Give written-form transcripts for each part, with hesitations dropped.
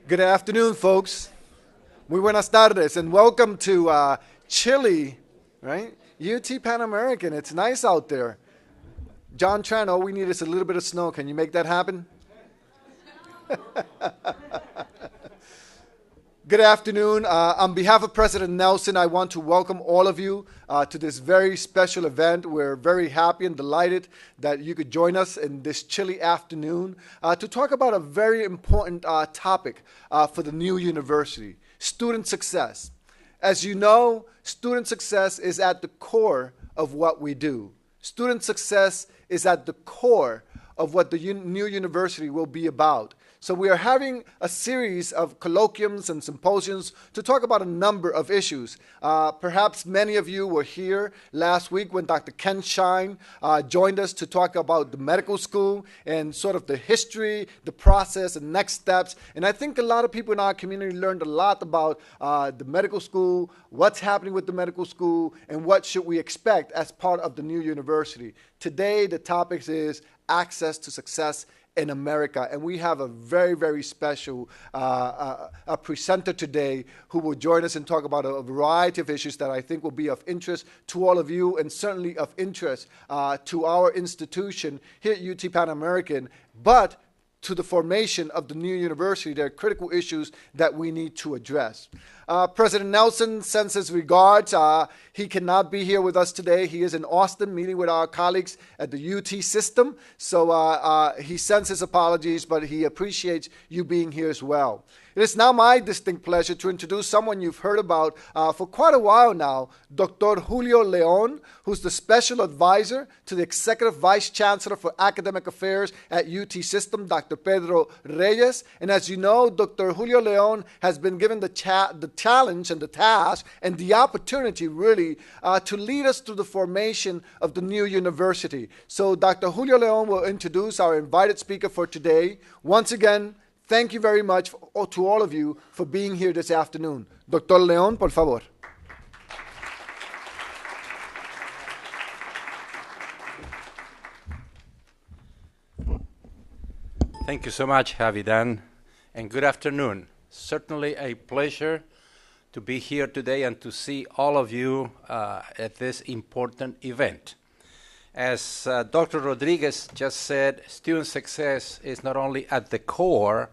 Good afternoon, folks. Muy buenas tardes, and welcome to Chile, right? UT Pan American. It's nice out there. John Tran, all we need is a little bit of snow. Can you make that happen? Good afternoon. On behalf of President Nelson, I want to welcome all of you to this very special event. We're very happy and delighted that you could join us in this chilly afternoon to talk about a very important topic for the new university, student success. As you know, student success is at the core of what we do. Student success is at the core of what the new university will be about. So we are having a series of colloquiums and symposiums to talk about a number of issues. Perhaps many of you were here last week when Dr. Ken Shine joined us to talk about the medical school and sort of the history, the process, and next steps. And I think a lot of people in our community learned a lot about the medical school, what's happening with the medical school, and what should we expect as part of the new university. Today, the topic is access to success in America, and we have a very, very special a presenter today who will join us and talk about a variety of issues that I think will be of interest to all of you and certainly of interest to our institution here at UT Pan American, but to the formation of the new university. There are critical issues that we need to address. President Nelson sends his regards. He cannot be here with us today. He is in Austin meeting with our colleagues at the UT system. So he sends his apologies, but he appreciates you being here as well. It is now my distinct pleasure to introduce someone you've heard about for quite a while now, Dr. Julio Leon, who's the special advisor to the Executive Vice Chancellor for Academic Affairs at UT System, Dr. Pedro Reyes. And as you know, Dr. Julio Leon has been given the challenge and the task and the opportunity really to lead us through the formation of the new university. So Dr. Julio Leon will introduce our invited speaker for today. Once again, thank you very much to all of you for being here this afternoon. Dr. Leon, por favor. Thank you so much, Javidan, and good afternoon. Certainly a pleasure to be here today and to see all of you at this important event. As Dr. Rodriguez just said, student success is not only at the core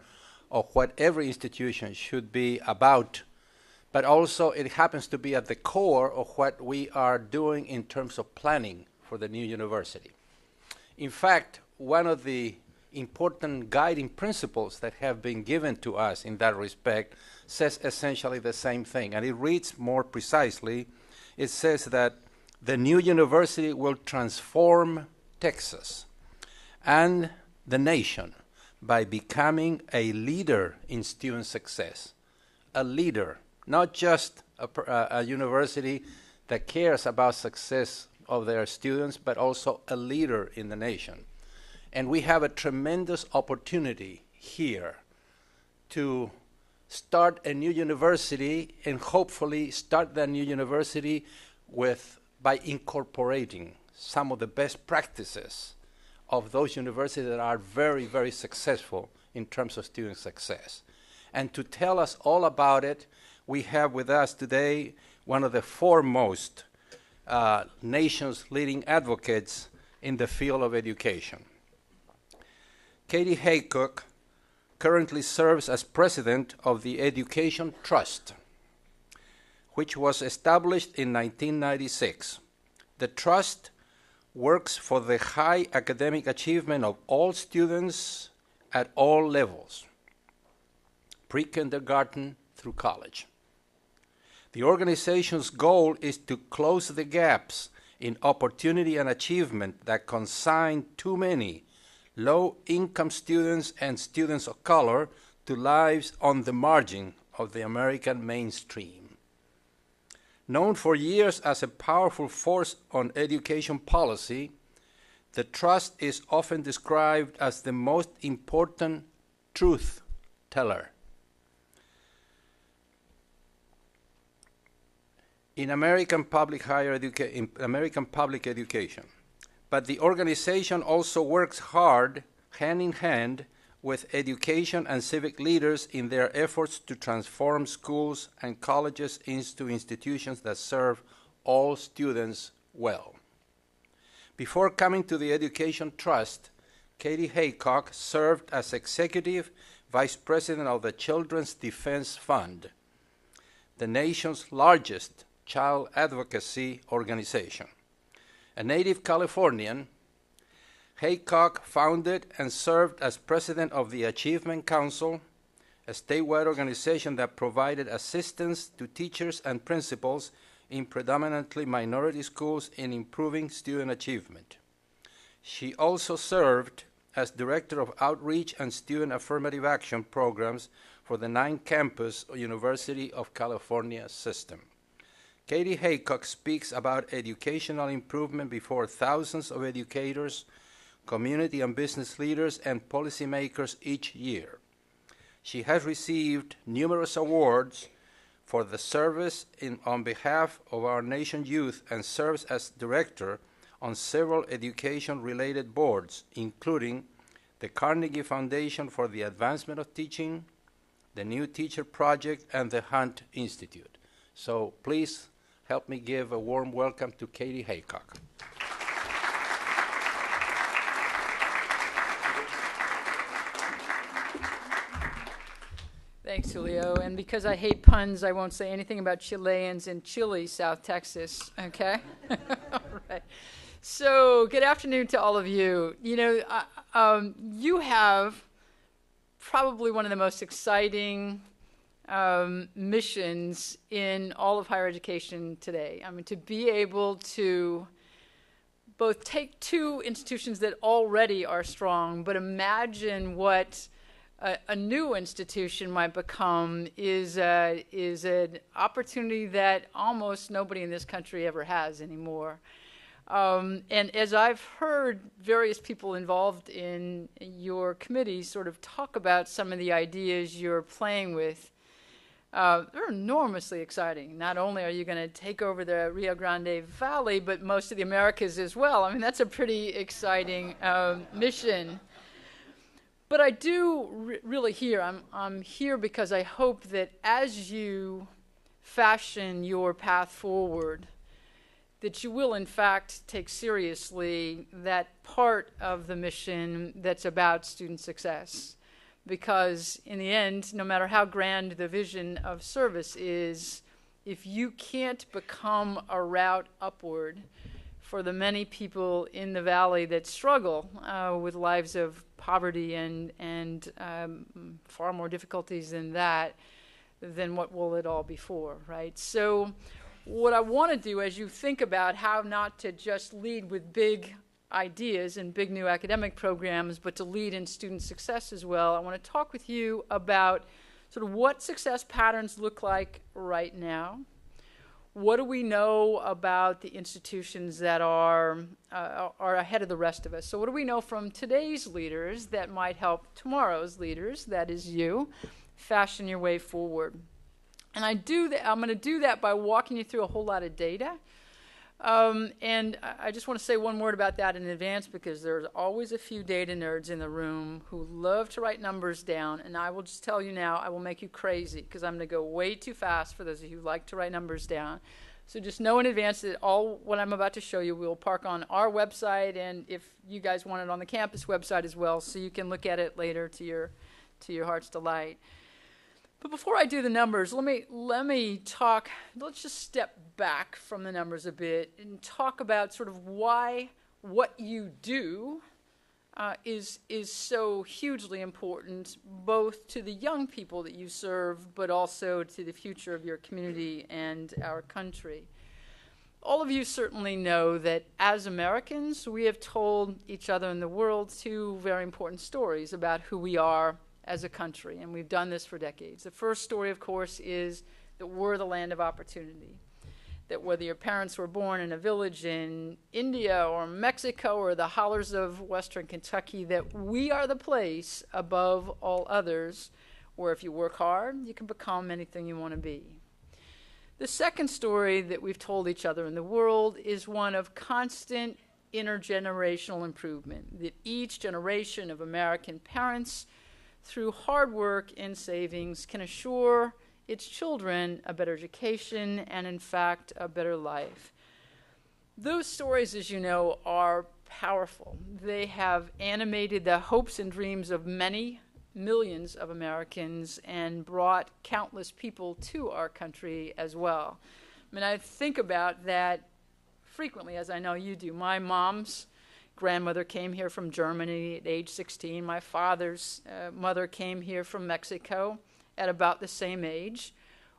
of what every institution should be about, but also it happens to be at the core of what we are doing in terms of planning for the new university. In fact, one of the important guiding principles that have been given to us in that respect says essentially the same thing, and it reads more precisely. It says that the new university will transform Texas and the nation by becoming a leader in student success. A leader, not just a university that cares about success of their students, but also a leader in the nation. And we have a tremendous opportunity here to start a new university and hopefully start that new university by incorporating some of the best practices of those universities that are very, very successful in terms of student success. And to tell us all about it, we have with us today one of the foremost nation's leading advocates in the field of education. Kati Haycock currently serves as president of the Education Trust, which was established in 1996. The trust works for the high academic achievement of all students at all levels, pre-kindergarten through college. The organization's goal is to close the gaps in opportunity and achievement that consign too many low-income students and students of color to lives on the margin of the American mainstream. Known for years as a powerful force on education policy, the Trust is often described as the most important truth teller in American public education. But the organization also works hard, hand in hand, with education and civic leaders in their efforts to transform schools and colleges into institutions that serve all students well. Before coming to the Education Trust, Kati Haycock served as Executive Vice President of the Children's Defense Fund, the nation's largest child advocacy organization. A native Californian, Haycock founded and served as president of the Achievement Council, a statewide organization that provided assistance to teachers and principals in predominantly minority schools in improving student achievement. She also served as director of outreach and student affirmative action programs for the 9-campus University of California system. Kati Haycock speaks about educational improvement before thousands of educators, community and business leaders, and policymakers each year. She has received numerous awards for the service on behalf of our nation's youth and serves as director on several education-related boards, including the Carnegie Foundation for the Advancement of Teaching, the New Teacher Project, and the Hunt Institute. So please help me give a warm welcome to Kati Haycock. Thanks, Julio. And because I hate puns, I won't say anything about Chileans in Chile, South Texas, okay? All right. So, good afternoon to all of you. You know, you have probably one of the most exciting missions in all of higher education today. I mean, to be able to both take two institutions that already are strong, but imagine what a new institution might become is an opportunity that almost nobody in this country ever has anymore. And as I've heard various people involved in your committee sort of talk about some of the ideas you're playing with, they're enormously exciting. Not only are you going to take over the Rio Grande Valley, but most of the Americas as well. I mean, that's a pretty exciting mission. But I do really I'm here because I hope that as you fashion your path forward, that you will in fact take seriously that part of the mission that's about student success. Because in the end, no matter how grand the vision of service is, if you can't become a route upward for the many people in the valley that struggle with lives of poverty and far more difficulties than that, then what will it all be for, right? So what I want to do as you think about how not to just lead with big ideas and big new academic programs, but to lead in student success as well, I want to talk with you about sort of what success patterns look like right now. What do we know about the institutions that are ahead of the rest of us? So what do we know from today's leaders that might help tomorrow's leaders, that is you, fashion your way forward? And I'm going to do that by walking you through a whole lot of data. And I just want to say one word about that in advance, because there's always a few data nerds in the room who love to write numbers down, and I will just tell you now, I will make you crazy, because I'm going to go way too fast for those of you who like to write numbers down. So just know in advance that all what I'm about to show you we'll park on our website, and if you guys want it on the campus website as well, so you can look at it later to your heart's delight. But before I do the numbers, let me talk, let's just step back from the numbers a bit and talk about sort of why what you do is so hugely important, both to the young people that you serve, but also to the future of your community and our country. All of you certainly know that as Americans, we have told each other in the world two very important stories about who we are as a country, and we've done this for decades. The first story, of course, is that we're the land of opportunity, that whether your parents were born in a village in India or Mexico or the hollers of western Kentucky, that we are the place above all others where if you work hard, you can become anything you want to be. The second story that we've told each other in the world is one of constant intergenerational improvement, that each generation of American parents through hard work and savings, can assure its children a better education and, in fact, a better life. Those stories, as you know, are powerful. They have animated the hopes and dreams of many millions of Americans and brought countless people to our country as well. I mean, I think about that frequently, as I know you do. My mom's grandmother came here from Germany at age 16. My father's mother came here from Mexico at about the same age.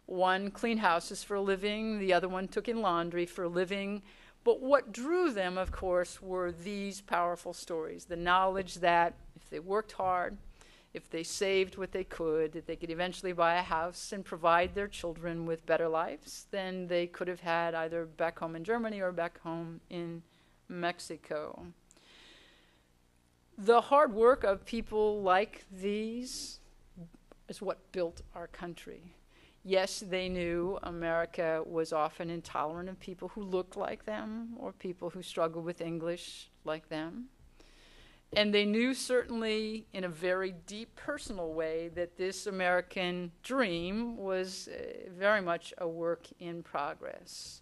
One cleaned houses for a living, the other one took in laundry for a living. But what drew them, of course, were these powerful stories, the knowledge that if they worked hard, if they saved what they could, that they could eventually buy a house and provide their children with better lives than they could have had either back home in Germany or back home in Mexico. The hard work of people like these is what built our country. Yes, they knew America was often intolerant of people who looked like them or people who struggled with English like them. And they knew certainly in a very deep personal way that this American dream was very much a work in progress.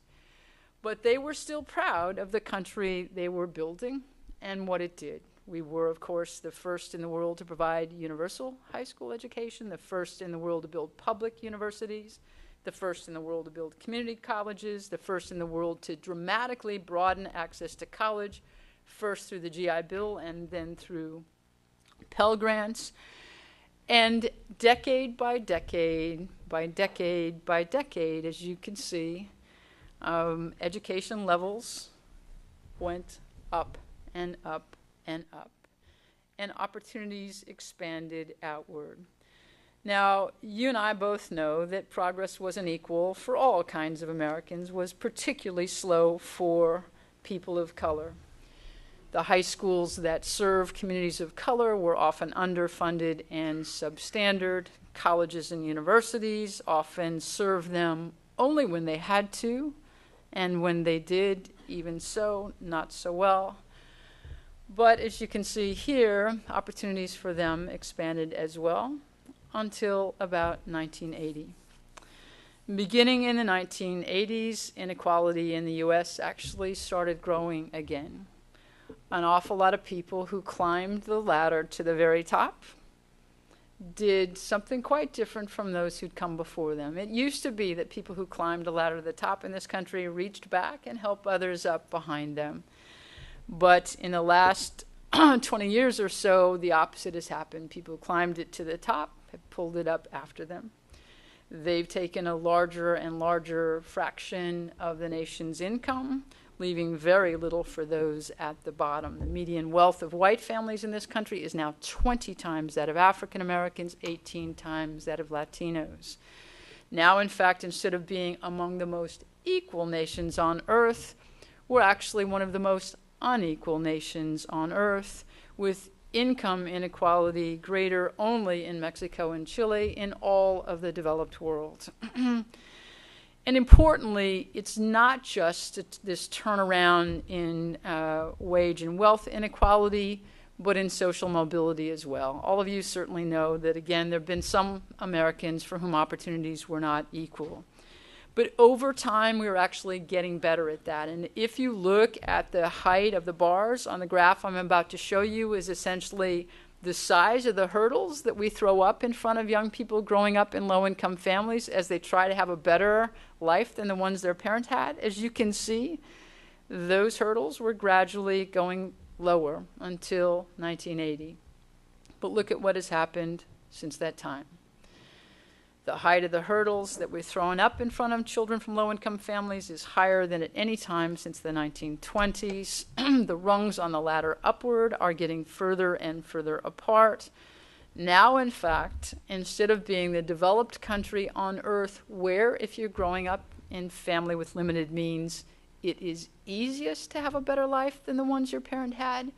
But they were still proud of the country they were building and what it did. We were, of course, the first in the world to provide universal high school education, the first in the world to build public universities, the first in the world to build community colleges, the first in the world to dramatically broaden access to college, first through the GI Bill and then through Pell Grants. And decade by decade, by decade by decade, as you can see, education levels went up and up and up, and opportunities expanded outward. Now, you and I both know that progress wasn't equal for all kinds of Americans, was particularly slow for people of color. The high schools that served communities of color were often underfunded and substandard. Colleges and universities often served them only when they had to, and when they did, even so, not so well. But as you can see here, opportunities for them expanded as well until about 1980. Beginning in the 1980s, inequality in the U.S. actually started growing again. An awful lot of people who climbed the ladder to the very top did something quite different from those who'd come before them. It used to be that people who climbed a ladder to the top in this country reached back and helped others up behind them. But in the last 20 years or so, the opposite has happened. People who climbed it to the top have pulled it up after them. They've taken a larger and larger fraction of the nation's income, leaving very little for those at the bottom. The median wealth of white families in this country is now 20 times that of African Americans, 18 times that of Latinos. Now, in fact, instead of being among the most equal nations on earth, we're actually one of the most unequal nations on earth, with income inequality greater only in Mexico and Chile in all of the developed world. And importantly, it's not just this turnaround in wage and wealth inequality, but in social mobility as well. All of you certainly know that, again, there have been some Americans for whom opportunities were not equal. But over time, we were actually getting better at that. And if you look at the height of the bars on the graph I'm about to show you, is essentially the size of the hurdles that we throw up in front of young people growing up in low-income families as they try to have a better life than the ones their parents had. As you can see, those hurdles were gradually going lower until 1980. But look at what has happened since that time. The height of the hurdles that we're throwing up in front of children from low-income families is higher than at any time since the 1920s. The rungs on the ladder upward are getting further and further apart. Now, in fact, instead of being the developed country on earth where, if you're growing up in family with limited means, it is easiest to have a better life than the ones your parent had,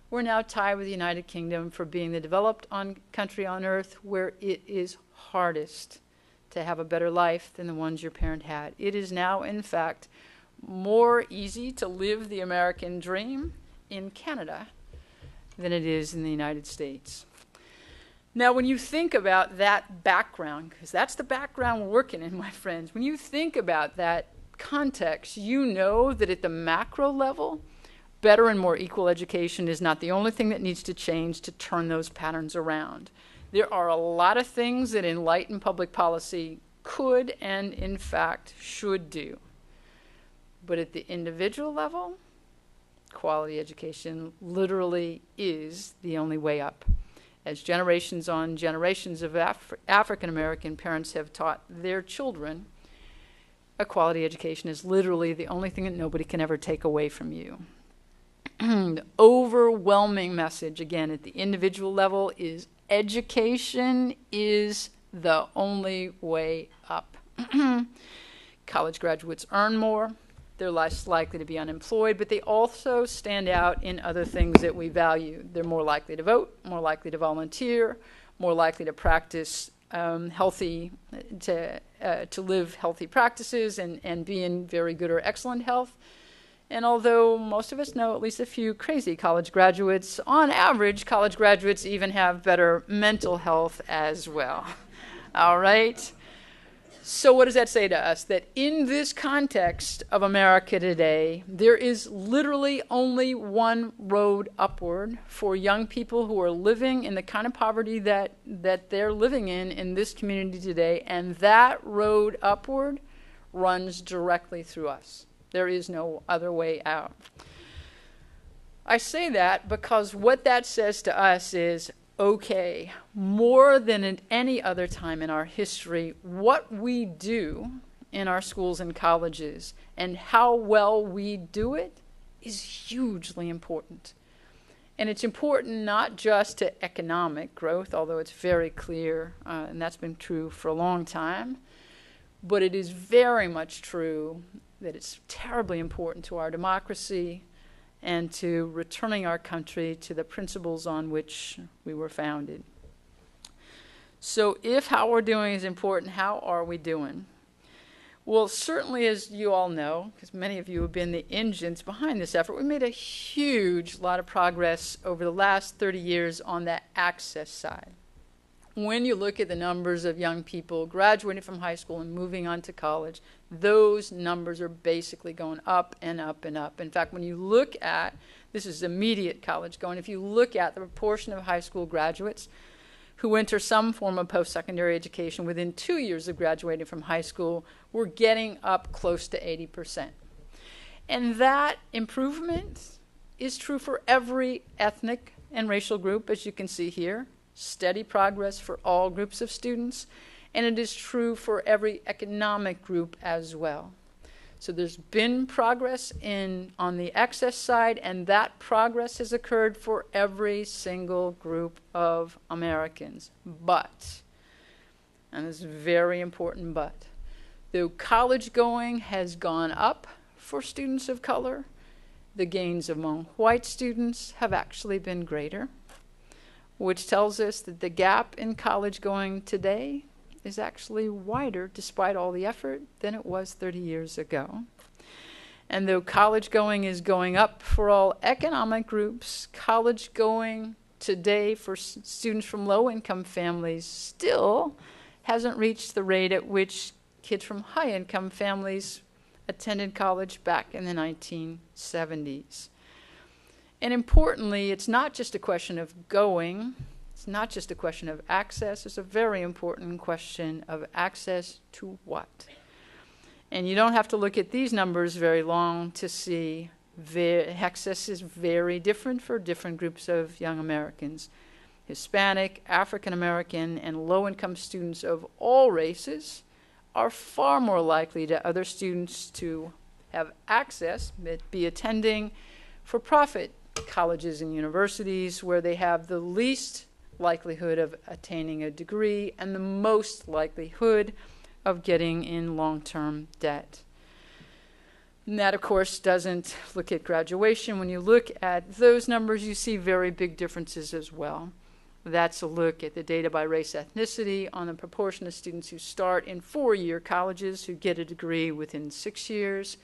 we're now tied with the United Kingdom for being the developed country on earth where it is hardest to have a better life than the ones your parent had. It is now, in fact, more easy to live the American dream in Canada than it is in the United States. Now, when you think about that background, because that's the background we're working in, my friends, when you think about that context, you know that at the macro level, better and more equal education is not the only thing that needs to change to turn those patterns around. There are a lot of things that enlightened public policy could and, in fact, should do. But at the individual level, quality education literally is the only way up. As generations on generations of African American parents have taught their children, a quality education is literally the only thing that nobody can ever take away from you. The overwhelming message, again, at the individual level is education is the only way up. College graduates earn more. They're less likely to be unemployed, but they also stand out in other things that we value. They're more likely to vote, more likely to volunteer, more likely to practice to live healthy practices and be in very good or excellent health. And although most of us know at least a few crazy college graduates, on average, college graduates even have better mental health as well. All right? So what does that say to us? That in this context of America today, there is literally only one road upward for young people who are living in the kind of poverty that they're living in this community today, and that road upward runs directly through us. There is no other way out. I say that because what that says to us is, okay, more than at any other time in our history, what we do in our schools and colleges and how well we do it is hugely important. And it's important not just to economic growth, although it's very clear, and that's been true for a long time, but it is very much true that it's terribly important to our democracy and to returning our country to the principles on which we were founded. So if how we're doing is important, how are we doing? Well, certainly, as you all know, because many of you have been the engines behind this effort, we made a huge lot of progress over the last 30 years on that access side. When you look at the numbers of young people graduating from high school and moving on to college, those numbers are basically going up and up and up. In fact, when you look at, this is immediate college going, if you look at the proportion of high school graduates who enter some form of post-secondary education within 2 years of graduating from high school, we're getting up close to 80%. And that improvement is true for every ethnic and racial group, as you can see here. Steady progress for all groups of students, and it is true for every economic group as well. So there's been progress on the access side, and that progress has occurred for every single group of Americans. But, and this is a very important but, though college going has gone up for students of color, the gains among white students have actually been greater, which tells us that the gap in college going today is actually wider, despite all the effort, than it was 30 years ago. And though college going is going up for all economic groups, college going today for students from low-income families still hasn't reached the rate at which kids from high-income families attended college back in the 1970s. And importantly, it's not just a question of going, it's not just a question of access, it's a very important question of access to what? And you don't have to look at these numbers very long to see access is very different for different groups of young Americans. Hispanic, African American, and low-income students of all races are far more likely to other students to have access, be attending for-profit colleges and universities where they have the least likelihood of attaining a degree and the most likelihood of getting in long-term debt. And that, of course, doesn't look at graduation. When you look at those numbers, you see very big differences as well. That's a look at the data by race ethnicity on the proportion of students who start in 4-year colleges who get a degree within 6 years.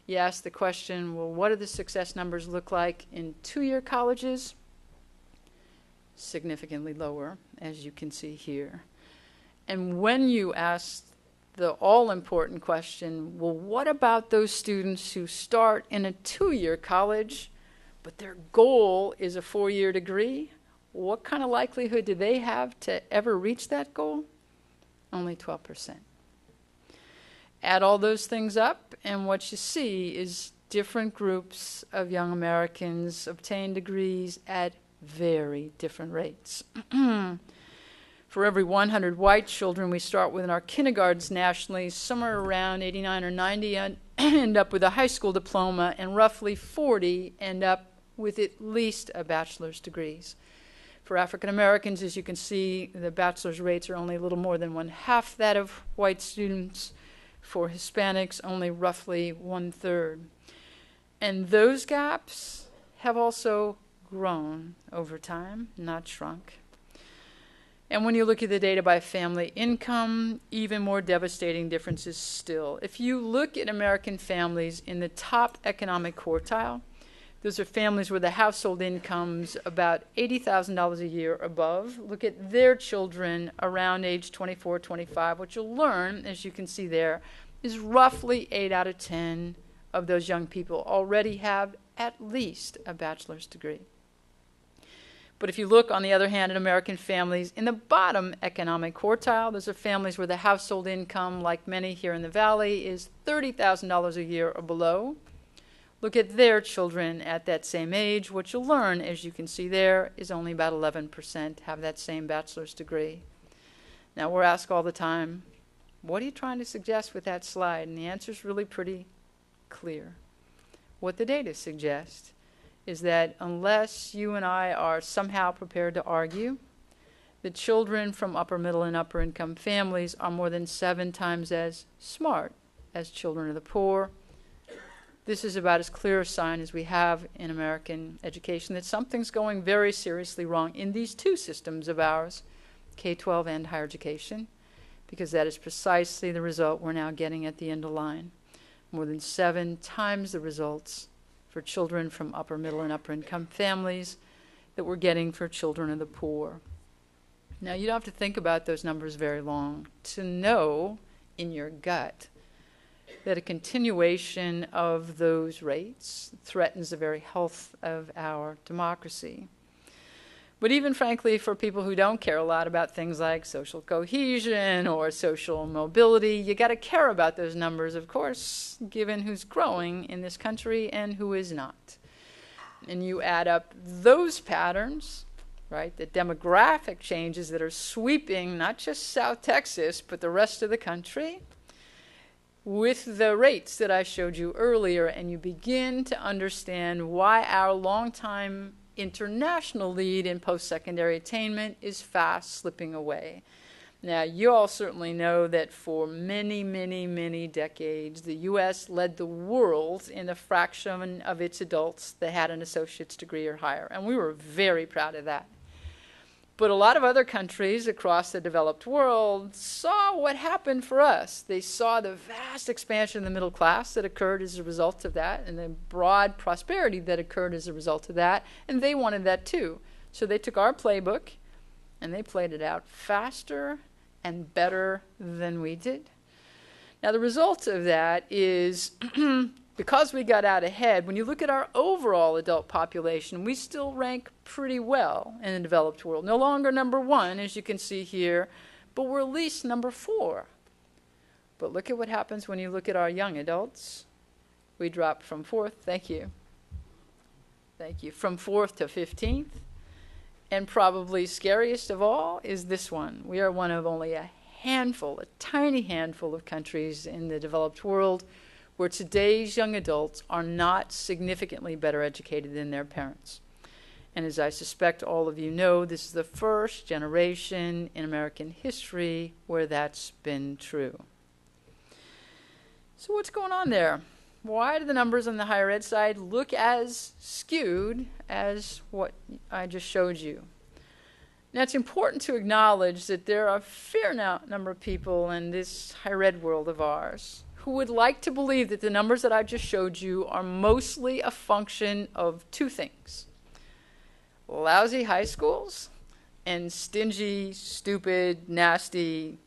You ask the question, well, what do the success numbers look like in 2-year colleges? significantly lower, as you can see here. And when you ask the all-important question, well, what about those students who start in a 2-year college, but their goal is a 4-year degree? What kind of likelihood do they have to ever reach that goal? Only 12%. Add all those things up, and what you see is different groups of young Americans obtain degrees at very different rates. For every 100 white children we start with in our kindergartens nationally, somewhere around 89 or 90 end up with a high school diploma, and roughly 40 end up with at least a bachelor's degrees. For African Americans, as you can see, the bachelor's rates are only a little more than 1/2 that of white students. For Hispanics, only roughly 1/3. And those gaps have also grown over time, not shrunk. And when you look at the data by family income, even more devastating differences still. If you look at American families in the top economic quartile, those are families where the household income's about $80,000 a year above. Look at their children around age 24, 25. What you'll learn, as you can see there, is roughly 8 out of 10 of those young people already have at least a bachelor's degree. But if you look, on the other hand, at American families in the bottom economic quartile, those are families where the household income, like many here in the Valley, is $30,000 a year or below. Look at their children at that same age. What you'll learn, as you can see there, is only about 11% have that same bachelor's degree. Now, we're asked all the time, what are you trying to suggest with that slide? And the answer is really pretty clear. What the data suggest is that unless you and I are somehow prepared to argue that children from upper middle and upper income families are more than 7 times as smart as children of the poor, this is about as clear a sign as we have in American education that something's going very seriously wrong in these 2 systems of ours, K-12 and higher education, because that is precisely the result we're now getting at the end of the line. More than 7 times the results for children from upper middle and upper income families that we're getting for children of the poor. Now, you don't have to think about those numbers very long to know in your gut that a continuation of those rates threatens the very health of our democracy. But even frankly, for people who don't care a lot about things like social cohesion or social mobility, you got to care about those numbers, of course, given who's growing in this country and who is not. And you add up those patterns, right, the demographic changes that are sweeping not just South Texas, but the rest of the country, with the rates that I showed you earlier, and you begin to understand why our longtime international lead in post-secondary attainment is fast slipping away. Now, you all certainly know that for many, many, many decades, the U.S. led the world in the fraction of its adults that had an associate's degree or higher, and we were very proud of that. But a lot of other countries across the developed world saw what happened for us. They saw the vast expansion of the middle class that occurred as a result of that, and the broad prosperity that occurred as a result of that, and they wanted that too. So they took our playbook, and they played it out faster and better than we did. Now, the result of that is because we got out ahead, when you look at our overall adult population, we still rank pretty well in the developed world. No longer number 1, as you can see here, but we're at least number 4. But look at what happens when you look at our young adults. We drop from 4th, thank you, from 4th to 15th. And probably scariest of all is this one. We are one of only a tiny handful of countries in the developed world where today's young adults are not significantly better educated than their parents. And as I suspect all of you know, this is the first generation in American history where that's been true. So what's going on there? Why do the numbers on the higher ed side look as skewed as what I just showed you? Now, it's important to acknowledge that there are a fair number of people in this higher ed world of ours who would like to believe that the numbers that I just showed you are mostly a function of 2 things: lousy high schools and stingy, stupid, nasty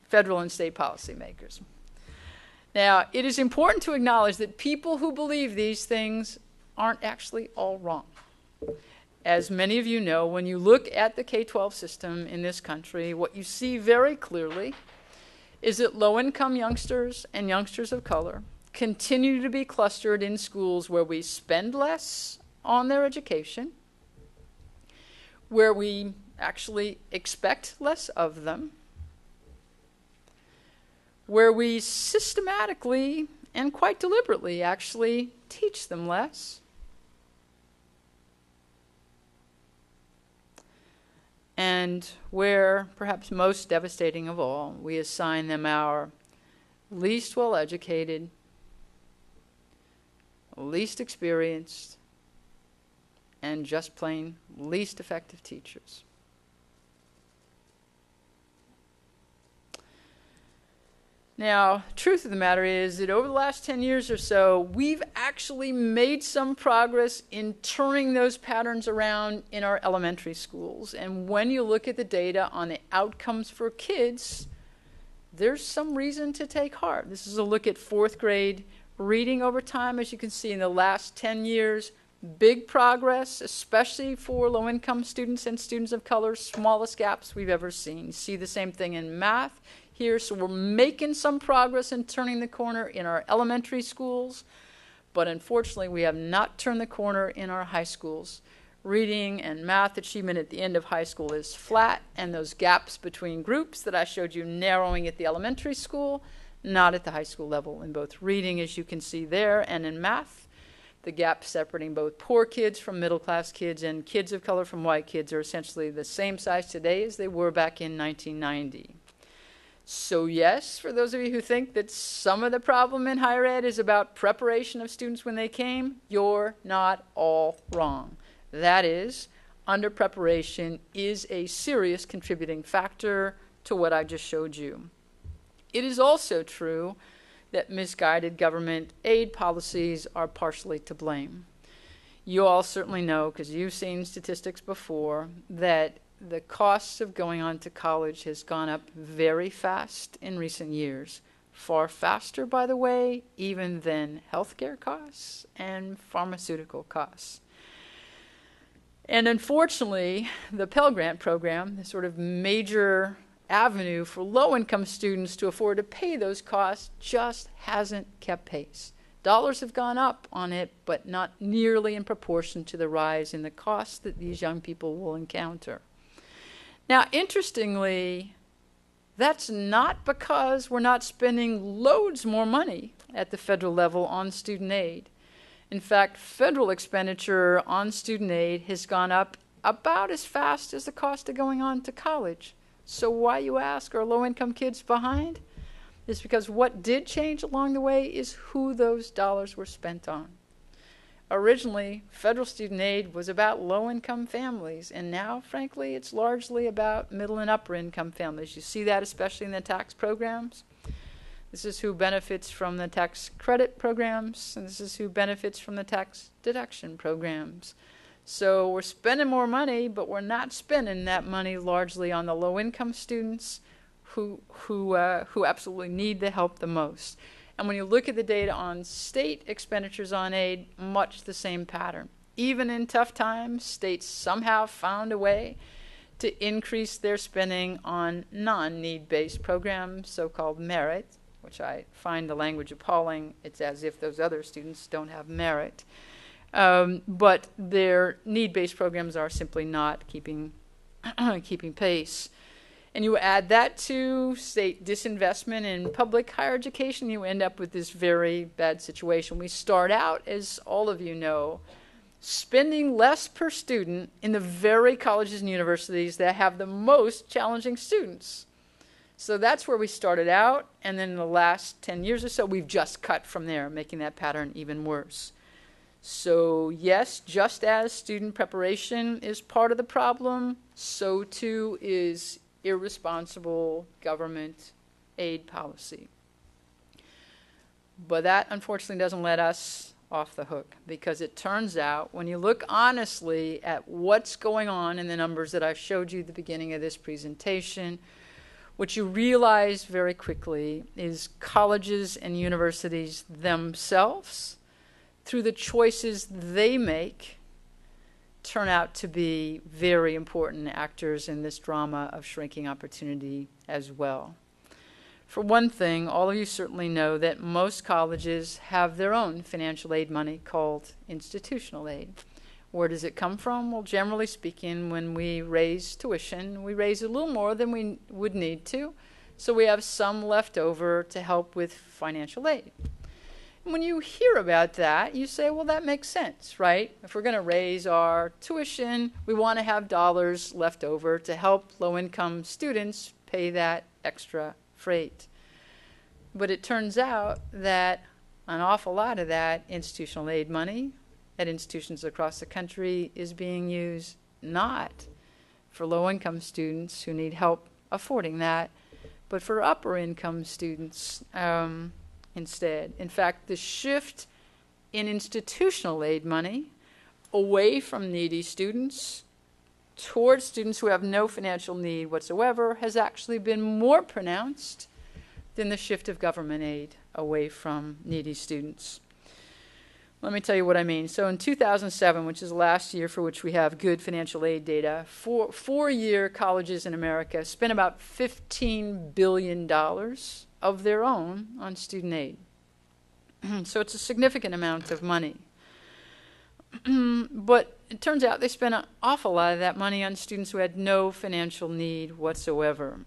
federal and state policymakers. Now, it is important to acknowledge that people who believe these things aren't actually all wrong. As many of you know, when you look at the K-12 system in this country, what you see very clearly is that low-income youngsters and youngsters of color continue to be clustered in schools where we spend less on their education, where we actually expect less of them, where we systematically and quite deliberately actually teach them less, and where, perhaps most devastating of all, we assign them our least well-educated, least experienced, and just plain least effective teachers. Now, truth of the matter is that over the last 10 years or so, we've actually made some progress in turning those patterns around in our elementary schools. And when you look at the data on the outcomes for kids, there's some reason to take heart. This is a look at fourth grade reading over time. As you can see, in the last 10 years, big progress, especially for low-income students and students of color, smallest gaps we've ever seen. You see the same thing in math here, so we're making some progress in turning the corner in our elementary schools, but unfortunately we have not turned the corner in our high schools. Reading and math achievement at the end of high school is flat, and those gaps between groups that I showed you narrowing at the elementary school, not at the high school level. In both reading, as you can see there, and in math, the gap separating both poor kids from middle-class kids and kids of color from white kids are essentially the same size today as they were back in 1990. So yes, for those of you who think that some of the problem in higher ed is about preparation of students when they came, you're not all wrong. That is, under preparation is a serious contributing factor to what I just showed you. It is also true that misguided government aid policies are partially to blame. You all certainly know, because you've seen statistics before, that the costs of going on to college has gone up very fast in recent years. Far faster, by the way, even than healthcare costs and pharmaceutical costs. And unfortunately, the Pell Grant program, the sort of major avenue for low-income students to afford to pay those costs, just hasn't kept pace. Dollars have gone up on it, but not nearly in proportion to the rise in the costs that these young people will encounter. Now, interestingly, that's not because we're not spending loads more money at the federal level on student aid. In fact, federal expenditure on student aid has gone up about as fast as the cost of going on to college. So why, you ask, are low-income kids behind? It's because what did change along the way is who those dollars were spent on. Originally, federal student aid was about low-income families, and now, frankly, it's largely about middle and upper-income families. You see that especially in the tax programs. This is who benefits from the tax credit programs, and this is who benefits from the tax deduction programs. So we're spending more money, but we're not spending that money largely on the low-income students who absolutely need the help the most. And when you look at the data on state expenditures on aid, much the same pattern. Even in tough times, states somehow found a way to increase their spending on non-need-based programs, so-called merit, which I find the language appalling. It's as if those other students don't have merit. But their need-based programs are simply not keeping pace. And you add that to state disinvestment in public higher education, you end up with this very bad situation. We start out, as all of you know, spending less per student in the very colleges and universities that have the most challenging students. So that's where we started out, and then in the last 10 years or so, we've just cut from there, making that pattern even worse. So yes, just as student preparation is part of the problem, so too is irresponsible government aid policy. But that, unfortunately, doesn't let us off the hook, because it turns out when you look honestly at what's going on in the numbers that I showed you at the beginning of this presentation, what you realize very quickly is colleges and universities themselves, through the choices they make, turn out to be very important actors in this drama of shrinking opportunity as well. For one thing, all of you certainly know that most colleges have their own financial aid money called institutional aid. Where does it come from? Well, generally speaking, when we raise tuition, we raise a little more than we would need to, so we have some left over to help with financial aid. And when you hear about that, you say, well, that makes sense, right? If we're going to raise our tuition, we want to have dollars left over to help low-income students pay that extra freight. But it turns out that an awful lot of that institutional aid money at institutions across the country is being used not for low-income students who need help affording that, but for upper-income students instead. In fact, the shift in institutional aid money away from needy students towards students who have no financial need whatsoever has actually been more pronounced than the shift of government aid away from needy students. Let me tell you what I mean. So in 2007, which is the last year for which we have good financial aid data, four-year colleges in America spent about $15 billion of their own on student aid. So it's a significant amount of money. But it turns out they spent an awful lot of that money on students who had no financial need whatsoever.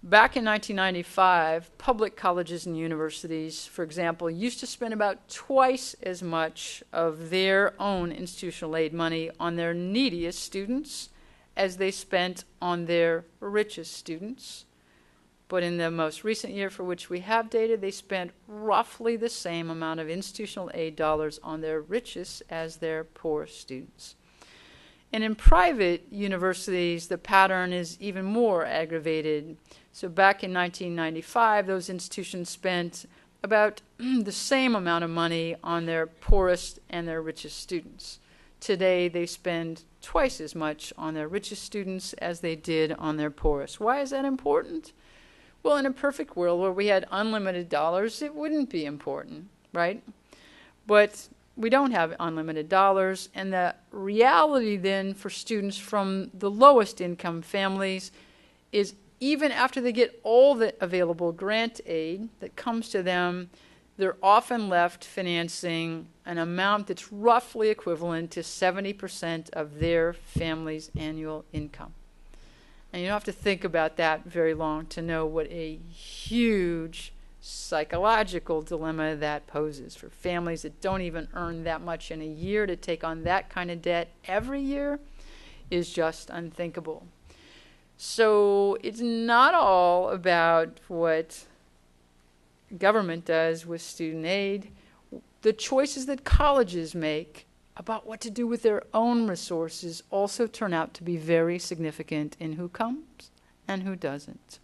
Back in 1995, public colleges and universities, for example, used to spend about twice as much of their own institutional aid money on their neediest students as they spent on their richest students. But in the most recent year for which we have data, they spent roughly the same amount of institutional aid dollars on their richest as their poorest students. And in private universities, the pattern is even more aggravated. So back in 1995, those institutions spent about the same amount of money on their poorest and their richest students. Today, they spend twice as much on their richest students as they did on their poorest. Why is that important? Well, in a perfect world where we had unlimited dollars, it wouldn't be important, right? But we don't have unlimited dollars, and the reality then for students from the lowest income families is even after they get all the available grant aid that comes to them, they're often left financing an amount that's roughly equivalent to 70% of their family's annual income. And you don't have to think about that very long to know what a huge psychological dilemma that poses for families that don't even earn that much in a year. To take on that kind of debt every year is just unthinkable. So it's not all about what government does with student aid. The choices that colleges make about what to do with their own resources also turn out to be very significant in who comes and who doesn't.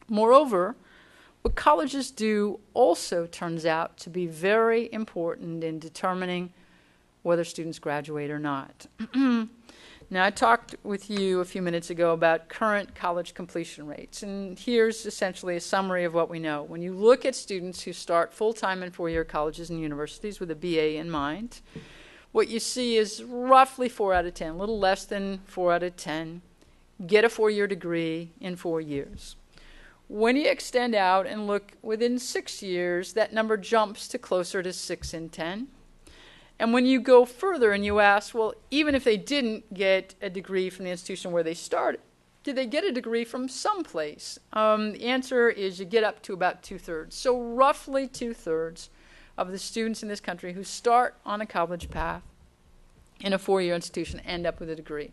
Moreover, what colleges do also turns out to be very important in determining whether students graduate or not. Now, I talked with you a few minutes ago about current college completion rates, and here's essentially a summary of what we know. When you look at students who start full-time in four-year colleges and universities with a BA in mind, what you see is roughly 4 out of 10, a little less than 4 out of 10, get a four-year degree in 4 years. When you extend out and look within 6 years, that number jumps to closer to 6 in 10. And when you go further and you ask, well, even if they didn't get a degree from the institution where they started, did they get a degree from someplace? The answer is you get up to about 2/3. So roughly 2/3 of the students in this country who start on a college path in a four-year institution end up with a degree.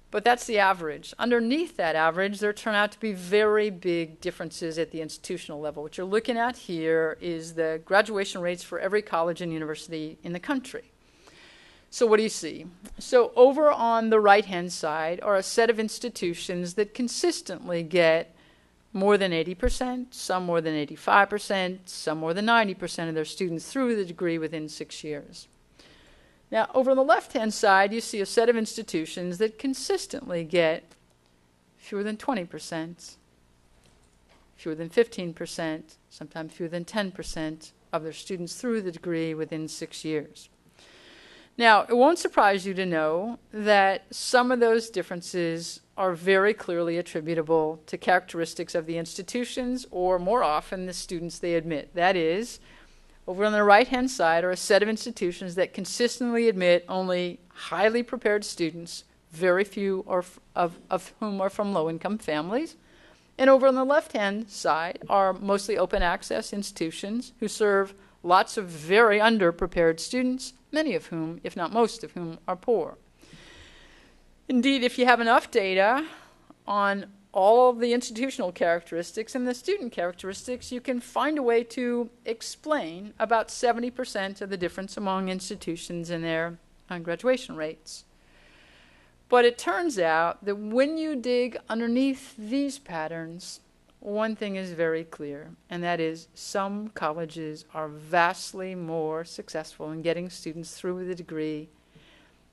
But that's the average. Underneath that average, there turn out to be very big differences at the institutional level. What you're looking at here is the graduation rates for every college and university in the country. So what do you see? So over on the right-hand side are a set of institutions that consistently get more than 80%, some more than 85%, some more than 90% of their students through the degree within 6 years. Now, over on the left-hand side, you see a set of institutions that consistently get fewer than 20%, fewer than 15%, sometimes fewer than 10% of their students through the degree within 6 years. Now, it won't surprise you to know that some of those differences are very clearly attributable to characteristics of the institutions, or more often the students they admit. That is, over on the right-hand side are a set of institutions that consistently admit only highly prepared students, very few of whom are from low-income families. And over on the left-hand side are mostly open access institutions who serve lots of very underprepared students, many of whom, if not most of whom, are poor. Indeed, if you have enough data on all of the institutional characteristics and the student characteristics, you can find a way to explain about 70% of the difference among institutions and their graduation rates. But it turns out that when you dig underneath these patterns, one thing is very clear, and that is some colleges are vastly more successful in getting students through the degree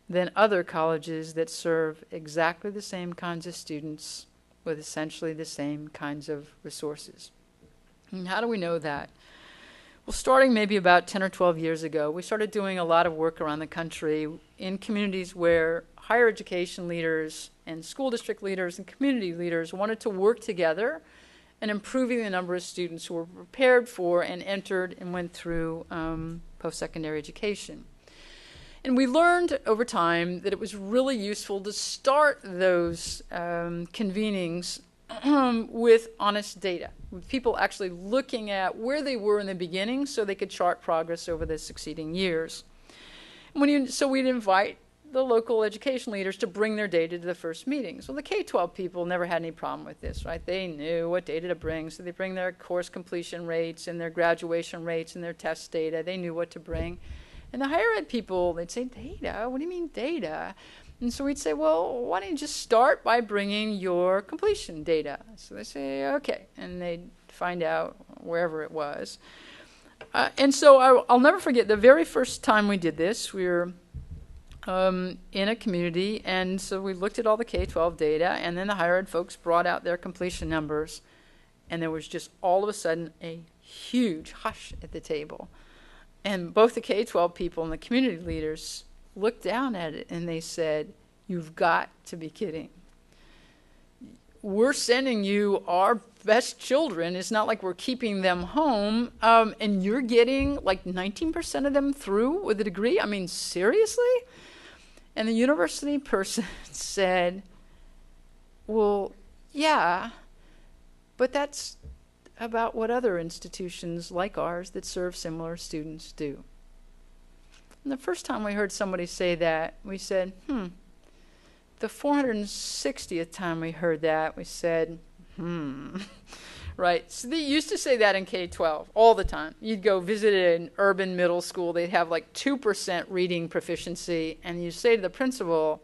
than other colleges that serve exactly the same kinds of students with essentially the same kinds of resources. And how do we know that? Well, starting maybe about 10 or 12 years ago, we started doing a lot of work around the country in communities where higher education leaders and school district leaders and community leaders wanted to work together in improving the number of students who were prepared for and entered and went through post-secondary education. And we learned over time that it was really useful to start those convenings with honest data, with people actually looking at where they were in the beginning so they could chart progress over the succeeding years. So we'd invite the local education leaders to bring their data to the first meetings. Well, the K-12 people never had any problem with this, right? They knew what data to bring, so they bring their course completion rates and their graduation rates and their test data. They knew what to bring. And the higher ed people, they'd say, data? What do you mean data? And so we'd say, well, why don't you just start by bringing your completion data? So they say, okay. And they'd find out wherever it was. And so I'll never forget the very first time we did this. We were in a community, and so we looked at all the K-12 data, and then the higher ed folks brought out their completion numbers, and there was just all of a sudden a huge hush at the table. And both the K-12 people and the community leaders looked down at it, and they said, you've got to be kidding. We're sending you our best children. It's not like we're keeping them home, and you're getting like 19% of them through with a degree? I mean, seriously? And the university person said, well, yeah, but that's about what other institutions like ours that serve similar students do. And the first time we heard somebody say that, we said, The 460th time we heard that, we said, Right, so they used to say that in K-12 all the time. You'd go visit an urban middle school, they'd have like 2% reading proficiency, and you say to the principal,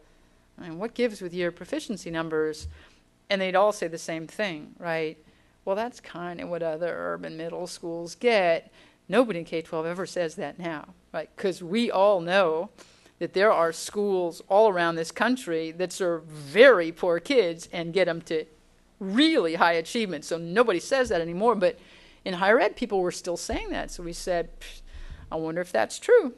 I mean, what gives with your proficiency numbers? And they'd all say the same thing, right? Well, that's kind of what other urban middle schools get. Nobody in K-12 ever says that now, right? Because we all know that there are schools all around this country that serve very poor kids and get them to really high achievement. So nobody says that anymore, but in higher ed, people were still saying that. So we said, I wonder if that's true.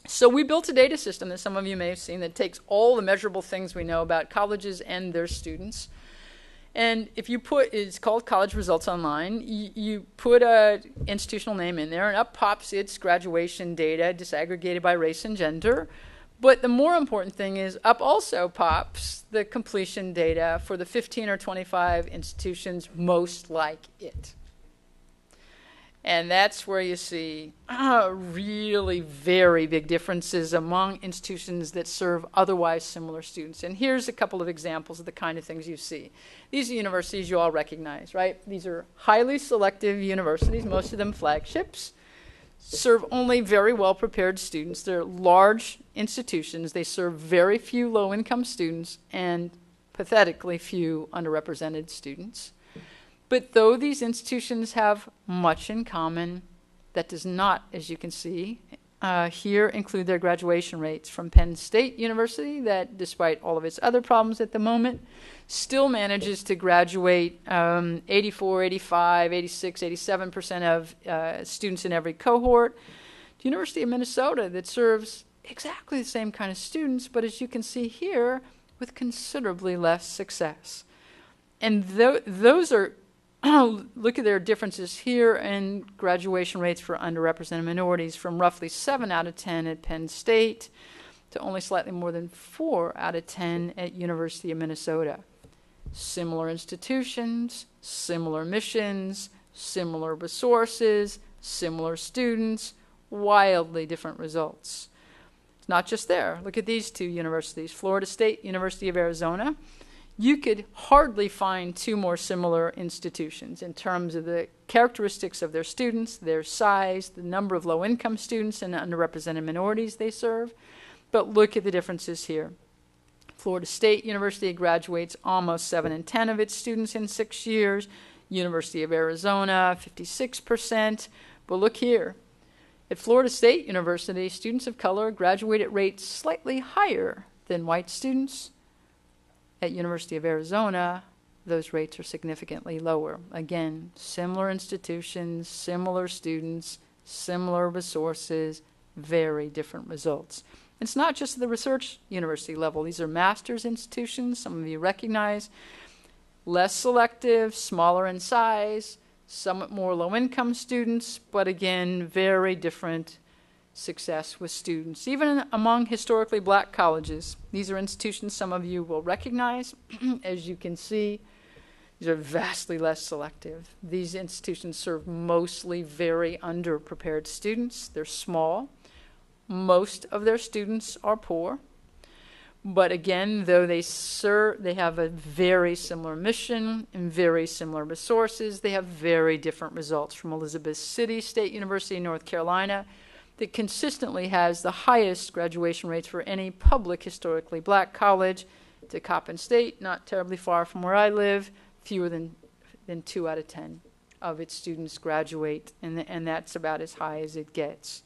So we built a data system that some of you may have seen that takes all the measurable things we know about colleges and their students. And if you put, it's called College Results Online, you put an institutional name in there, and up pops its graduation data disaggregated by race and gender. But the more important thing is up also pops the completion data for the 15 or 25 institutions most like it. And that's where you see really very big differences among institutions that serve otherwise similar students. And here's a couple of examples of the kind of things you see. These are universities you all recognize, right? These are highly selective universities, most of them flagships, serve only very well-prepared students. They're large institutions. They serve very few low-income students and pathetically few underrepresented students. But though these institutions have much in common, that does not, as you can see, here include their graduation rates from Penn State University, that despite all of its other problems at the moment, still manages to graduate 84, 85, 86, 87% of students in every cohort. The University of Minnesota, that serves exactly the same kind of students, but as you can see here, with considerably less success. And those are, look at their differences here in graduation rates for underrepresented minorities, from roughly 7 out of 10 at Penn State to only slightly more than 4 out of 10 at University of Minnesota. Similar institutions, similar missions, similar resources, similar students, wildly different results. It's not just there. Look at these two universities, Florida State, University of Arizona. You could hardly find two more similar institutions in terms of the characteristics of their students, their size, the number of low-income students and underrepresented minorities they serve. But look at the differences here. Florida State University graduates almost 7 in 10 of its students in 6 years. University of Arizona, 56%. But look here. At Florida State University, students of color graduate at rates slightly higher than white students. At University of Arizona, those rates are significantly lower. Again, similar institutions, similar students, similar resources, very different results. It's not just the research university level. These are master's institutions, some of you recognize. Less selective, smaller in size, somewhat more low-income students, but again, very different success with students. Even among historically black colleges, these are institutions some of you will recognize. As you can see, these are vastly less selective. These institutions serve mostly very underprepared students. They're small. Most of their students are poor. But again, though they have a very similar mission and very similar resources, they have very different results. From Elizabeth City State University in North Carolina, that consistently has the highest graduation rates for any public historically black college, to Coppin State, not terribly far from where I live, fewer than 2 out of 10 of its students graduate, and that's about as high as it gets.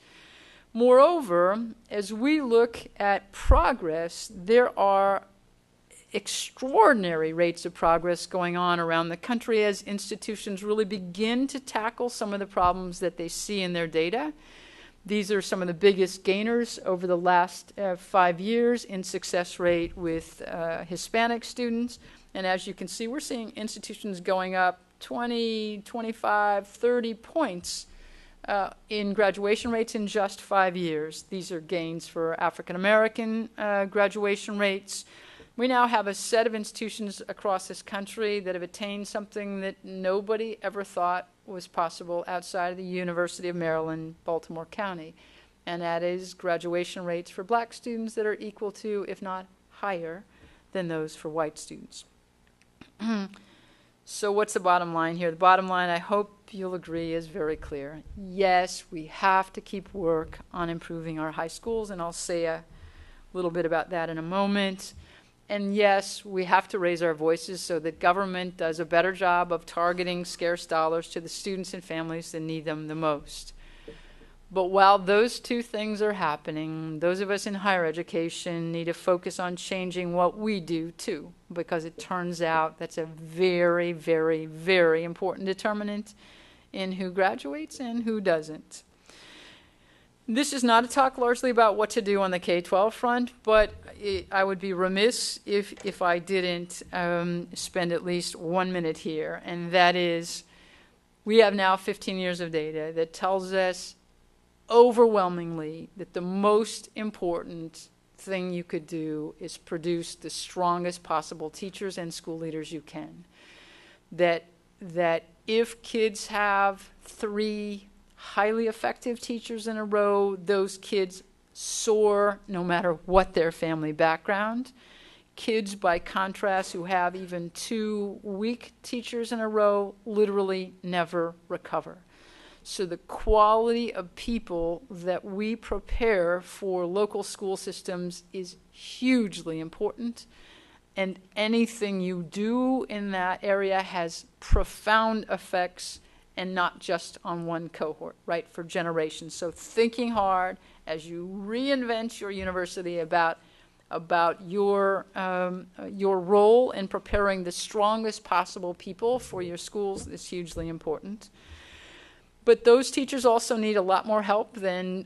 Moreover, as we look at progress, there are extraordinary rates of progress going on around the country as institutions really begin to tackle some of the problems that they see in their data. These are some of the biggest gainers over the last 5 years in success rate with Hispanic students. And as you can see, we're seeing institutions going up 20, 25, 30 points in graduation rates in just 5 years. These are gains for African American graduation rates. We now have a set of institutions across this country that have attained something that nobody ever thought was possible outside of the University of Maryland, Baltimore County, and that is graduation rates for black students that are equal to, if not higher, than those for white students. So what's the bottom line here? The bottom line, I hope you'll agree, is very clear. Yes, we have to keep work on improving our high schools, and I'll say a little bit about that in a moment. And yes, we have to raise our voices so that government does a better job of targeting scarce dollars to the students and families that need them the most. But while those two things are happening, those of us in higher education need to focus on changing what we do too, because it turns out that's a very, very, very important determinant in who graduates and who doesn't. This is not a talk largely about what to do on the K-12 front, but I would be remiss if I didn't spend at least 1 minute here, and that is we have now 15 years of data that tells us overwhelmingly that the most important thing you could do is produce the strongest possible teachers and school leaders you can. That if kids have 3 highly effective teachers in a row, those kids soar no matter what their family background. Kids, by contrast, who have even 2 weak teachers in a row literally never recover. So the quality of people that we prepare for local school systems is hugely important. and anything you do in that area has profound effects, and not just on one cohort, right, for generations. So thinking hard as you reinvent your university about your role in preparing the strongest possible people for your schools is hugely important. But those teachers also need a lot more help than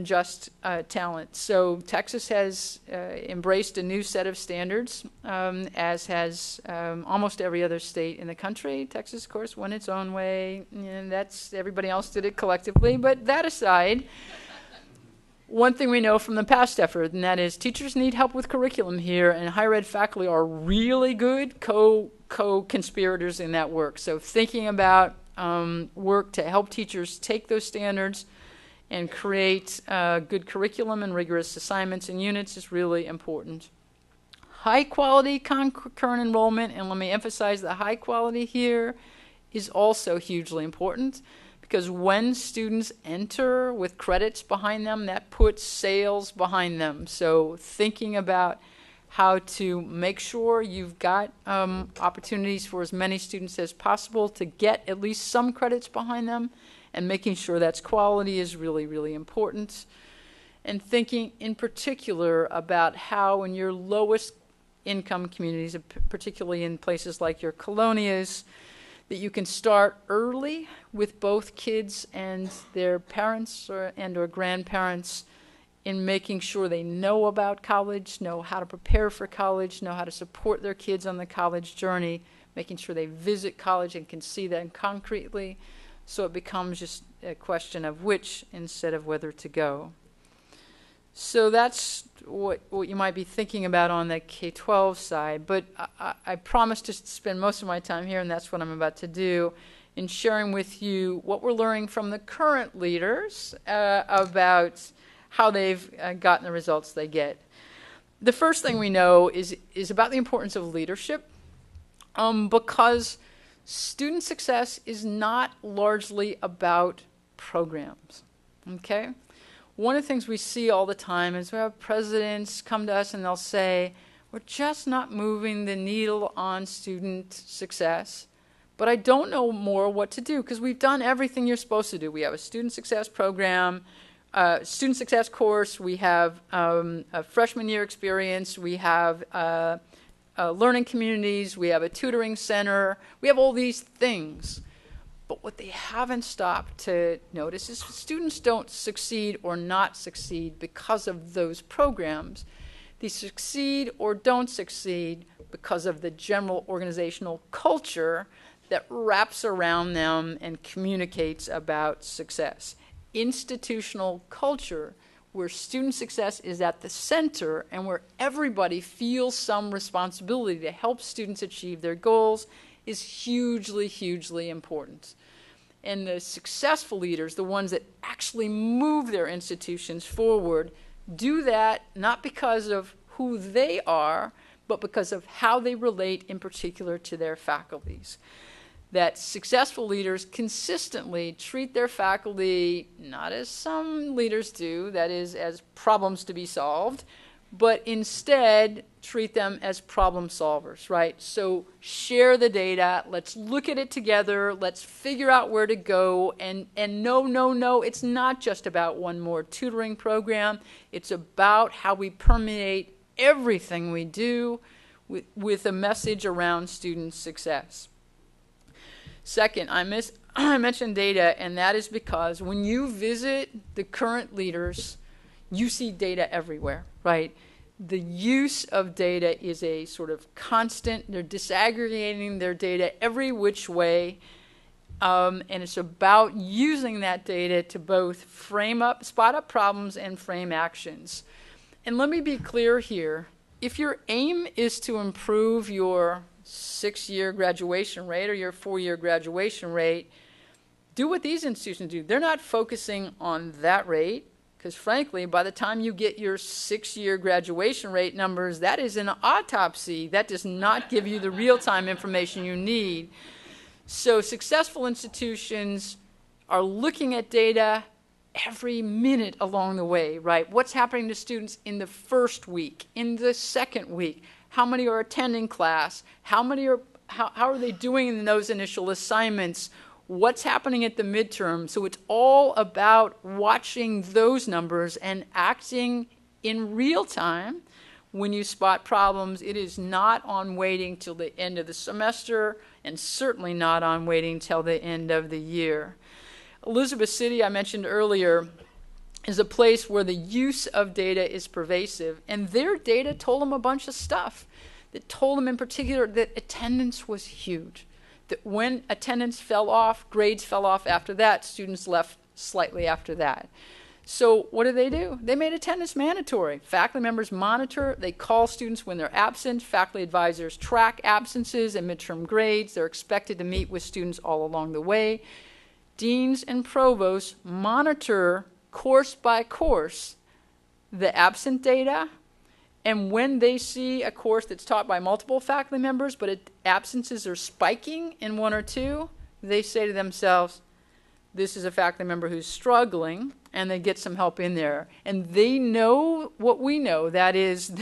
just talent. So Texas has embraced a new set of standards, as has almost every other state in the country. Texas, of course, went its own way, and everybody else did it collectively. But that aside, one thing we know from the past effort, and that is teachers need help with curriculum here, and higher ed faculty are really good co-conspirators in that work. So thinking about work to help teachers take those standards and create good curriculum and rigorous assignments and units is really important. High quality concurrent enrollment, and let me emphasize the high quality here, is also hugely important, because when students enter with credits behind them, that puts sales behind them. So thinking about how to make sure you've got opportunities for as many students as possible to get at least some credits behind them, and making sure that's quality is really, really important. And thinking in particular about how in your lowest income communities, particularly in places like your colonias, that you can start early with both kids and their parents or grandparents in making sure they know about college, know how to prepare for college, know how to support their kids on the college journey, making sure they visit college and can see them concretely, so it becomes just a question of which instead of whether to go. So that's what you might be thinking about on the K-12 side, but I promised to spend most of my time here, and that's what I'm about to do, in sharing with you what we're learning from the current leaders about how they've gotten the results they get. The first thing we know is about the importance of leadership, because student success is not largely about programs, okay? One of the things we see all the time is we have presidents come to us and they'll say, we're just not moving the needle on student success, but I don't know more what to do, because we've done everything you're supposed to do. We have a student success program, student success course, we have a freshman year experience, we have learning communities, we have a tutoring center, we have all these things. But what they haven't stopped to notice is students don't succeed or not succeed because of those programs. They succeed or don't succeed because of the general organizational culture that wraps around them and communicates about success. Institutional culture, where student success is at the center and where everybody feels some responsibility to help students achieve their goals, is hugely, hugely important. And the successful leaders, the ones that actually move their institutions forward, do that not because of who they are, but because of how they relate in particular to their faculties. That successful leaders consistently treat their faculty not as some leaders do, that is, as problems to be solved, but instead treat them as problem solvers, right? So share the data, let's look at it together, let's figure out where to go, and no, it's not just about one more tutoring program, it's about how we permeate everything we do with a message around student success. Second, I mentioned data, and that is because when you visit the current leaders, you see data everywhere, right? The use of data is a sort of constant. They're disaggregating their data every which way, and it's about using that data to both spot up problems and frame actions. And let me be clear here. If your aim is to improve your 6-year graduation rate or your 4-year graduation rate, do what these institutions do. They're not focusing on that rate, because frankly, by the time you get your 6-year graduation rate numbers, that is an autopsy. That does not give you the real-time information you need. So successful institutions are looking at data every minute along the way, right? What's happening to students in the first week, in the second week? how many are attending class, how are they doing in those initial assignments, what's happening at the midterm. So it's all about watching those numbers and acting in real time when you spot problems. It is not on waiting till the end of the semester, and certainly not on waiting till the end of the year. Elizabeth City, I mentioned earlier, is a place where the use of data is pervasive, and their data told them a bunch of stuff. That told them in particular that attendance was huge. That when attendance fell off, grades fell off after that, students left slightly after that. So what do? They made attendance mandatory. Faculty members monitor, they call students when they're absent, faculty advisors track absences and midterm grades, they're expected to meet with students all along the way. Deans and provosts monitor course by course the absent data, and when they see a course that's taught by multiple faculty members but absences are spiking in one or two, they say to themselves, this is a faculty member who's struggling, and they get some help in there. And they know what we know, that is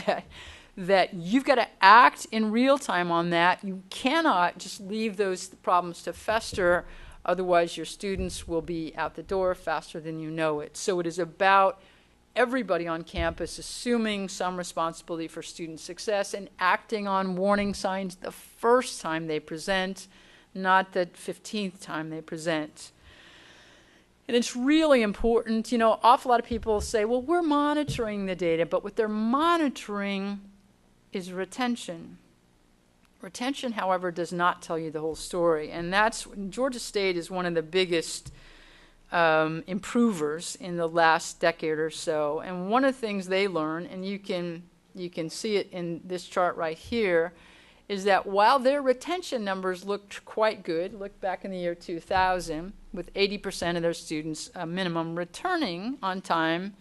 that you've got to act in real time on that. You cannot just leave those problems to fester, otherwise your students will be out the door faster than you know it. So it is about everybody on campus assuming some responsibility for student success and acting on warning signs the first time they present, not the 15th time they present. And it's really important. You know, an awful lot of people say, well, we're monitoring the data, but what they're monitoring is retention. Retention, however, does not tell you the whole story. And that's, Georgia State is one of the biggest improvers in the last decade or so. And one of the things they learn, and you can see it in this chart right here, is that while their retention numbers looked quite good, look back in the year 2000, with 80% of their students minimum returning on time,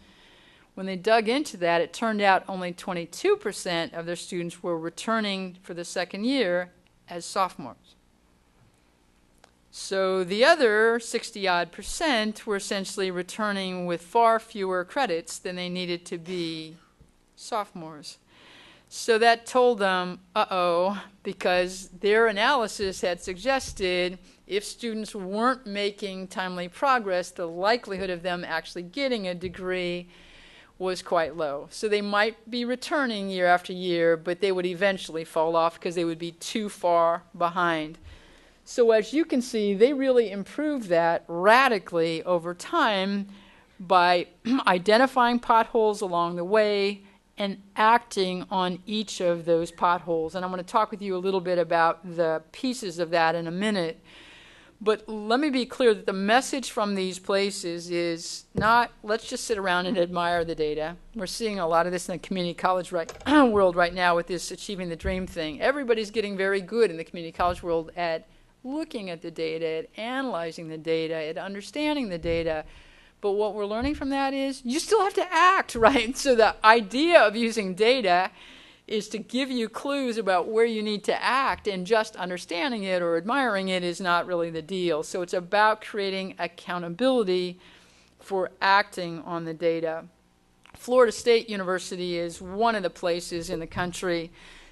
when they dug into that, it turned out only 22% of their students were returning for the second year as sophomores. So the other 60-odd% were essentially returning with far fewer credits than they needed to be sophomores. So that told them, because their analysis had suggested if students weren't making timely progress, the likelihood of them actually getting a degree was quite low. So they might be returning year after year, but they would eventually fall off because they would be too far behind. So as you can see, they really improved that radically over time by identifying potholes along the way and acting on each of those potholes. And I'm going to talk with you a little bit about the pieces of that in a minute. But let me be clear that the message from these places is not, let's just sit around and admire the data. We're seeing a lot of this in the community college world right now with this achieving the dream thing. Everybody's getting very good in the community college world at looking at the data, at analyzing the data, at understanding the data. But what we're learning from that is you still have to act, right? So the idea of using data is to give you clues about where you need to act, and just understanding it or admiring it is not really the deal. So it's about creating accountability for acting on the data. Florida State University is one of the places in the country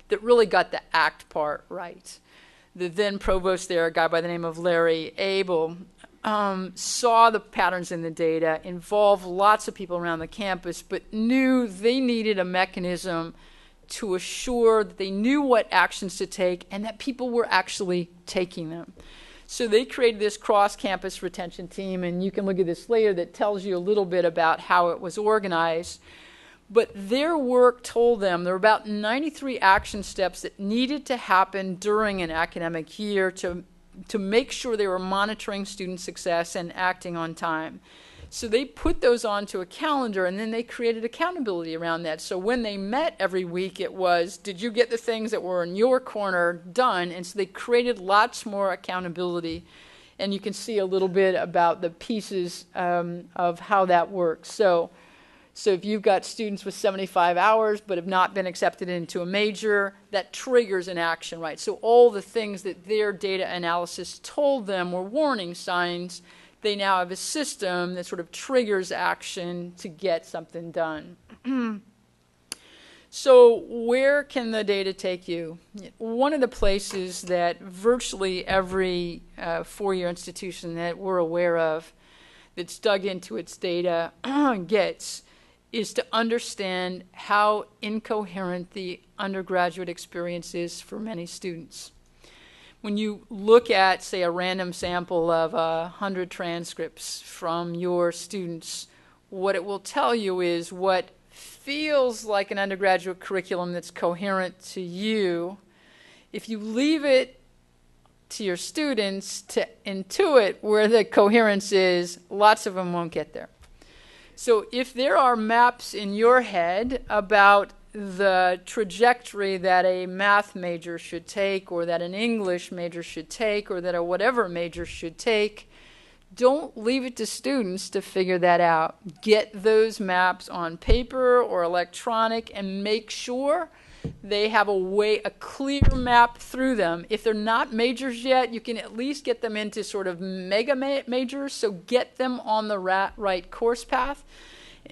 that really got the act part right. The then provost there, a guy by the name of Larry Abel, saw the patterns in the data, involved lots of people around the campus, but knew they needed a mechanism to assure that they knew what actions to take and that people were actually taking them. So they created this cross-campus retention team, and you can look at this later that tells you a little bit about how it was organized. But their work told them there were about 93 action steps that needed to happen during an academic year to make sure they were monitoring student success and acting on time. So they put those onto a calendar, and then they created accountability around that. So when they met every week, it was, did you get the things that were in your corner done? And so they created lots more accountability. And you can see a little bit about the pieces of how that works. So if you've got students with 75 hours but have not been accepted into a major, that triggers an action, right? So all the things that their data analysis told them were warning signs, they now have a system that sort of triggers action to get something done. So where can the data take you? One of the places that virtually every four-year institution that we're aware of that's dug into its data gets is to understand how incoherent the undergraduate experience is for many students. When you look at, say, a random sample of 100 transcripts from your students, what it will tell you is what feels like an undergraduate curriculum that's coherent to you. If you leave it to your students to intuit where the coherence is, lots of them won't get there. So if there are maps in your head about the trajectory that a math major should take, or that an English major should take, or that a whatever major should take, don't leave it to students to figure that out. Get those maps on paper or electronic and make sure they have a clear map through them. If they're not majors yet, you can at least get them into sort of mega majors, so get them on the right course path.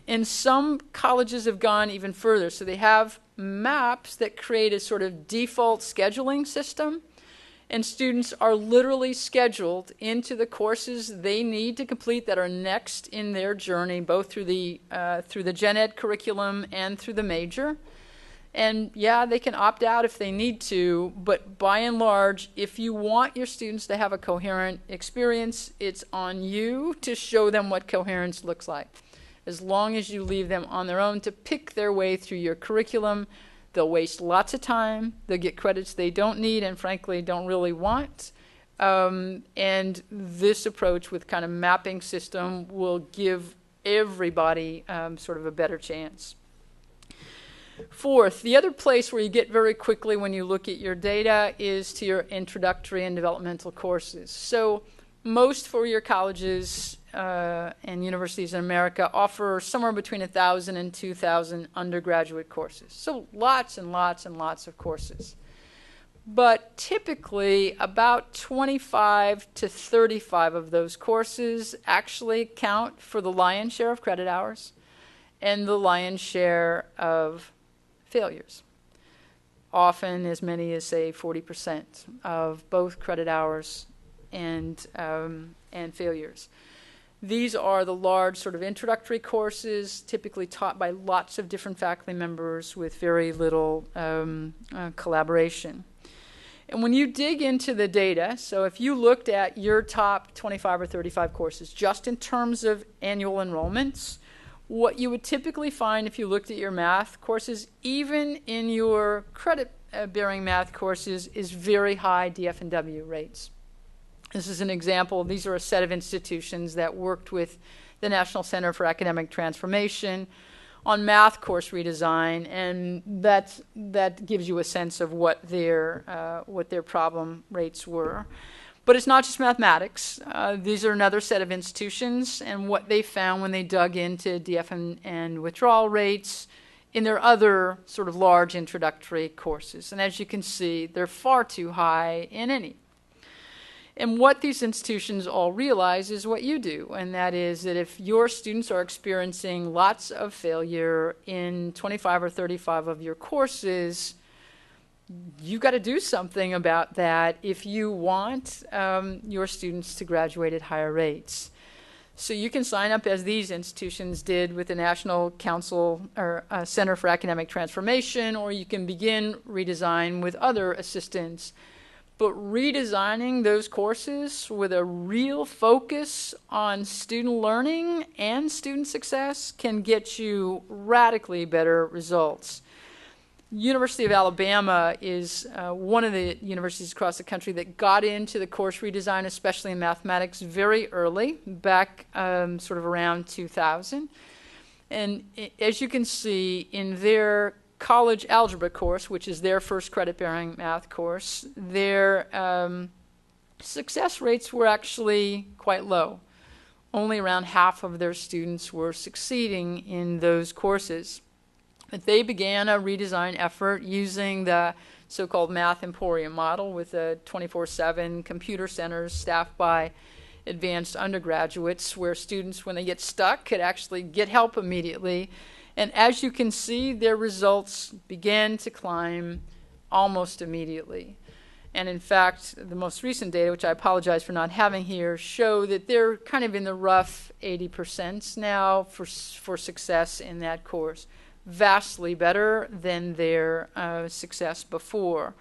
And some colleges have gone even further. So they have maps that create a sort of default scheduling system, and students are literally scheduled into the courses they need to complete that are next in their journey, both through the gen ed curriculum and through the major. And yeah, they can opt out if they need to, but by and large, if you want your students to have a coherent experience, it's on you to show them what coherence looks like. As long as you leave them on their own to pick their way through your curriculum, they'll waste lots of time, they'll get credits they don't need and frankly don't really want. And this approach with kind of mapping system will give everybody sort of a better chance. Fourth, the other place where you get very quickly when you look at your data is to your introductory and developmental courses. So most four-year colleges and universities in America offer somewhere between 1,000 and 2,000 undergraduate courses. So lots and lots and lots of courses. But typically about 25 to 35 of those courses actually count for the lion's share of credit hours and the lion's share of failures. Often as many as, say, 40% of both credit hours and failures. These are the large sort of introductory courses, typically taught by lots of different faculty members with very little collaboration. And when you dig into the data, so if you looked at your top 25 or 35 courses just in terms of annual enrollments, what you would typically find if you looked at your math courses, even in your credit-bearing math courses, is very high DF&W rates. This is an example. These are a set of institutions that worked with the National Center for Academic Transformation on math course redesign, and that gives you a sense of what their problem rates were. But it's not just mathematics. These are another set of institutions, and what they found when they dug into DF and withdrawal rates in their other sort of large introductory courses. And as you can see, they're far too high in any. And what these institutions all realize is what you do, and that is that if your students are experiencing lots of failure in 25 or 35 of your courses, you've got to do something about that if you want your students to graduate at higher rates. So you can sign up as these institutions did with the National Council or Center for Academic Transformation, or you can begin Redesign with other assistants. But redesigning those courses with a real focus on student learning and student success can get you radically better results. University of Alabama is one of the universities across the country that got into the course redesign, especially in mathematics, very early, back sort of around 2000. And as you can see, in their college algebra course, which is their first credit-bearing math course, their success rates were actually quite low. Only around half of their students were succeeding in those courses. But they began a redesign effort using the so-called Math Emporium model with the 24/7 computer centers staffed by advanced undergraduates, where students, when they get stuck, could actually get help immediately And as you can see, their results began to climb almost immediately. And in fact, the most recent data, which I apologize for not having here, show that they're kind of in the rough 80% now for success in that course. Vastly better than their success before.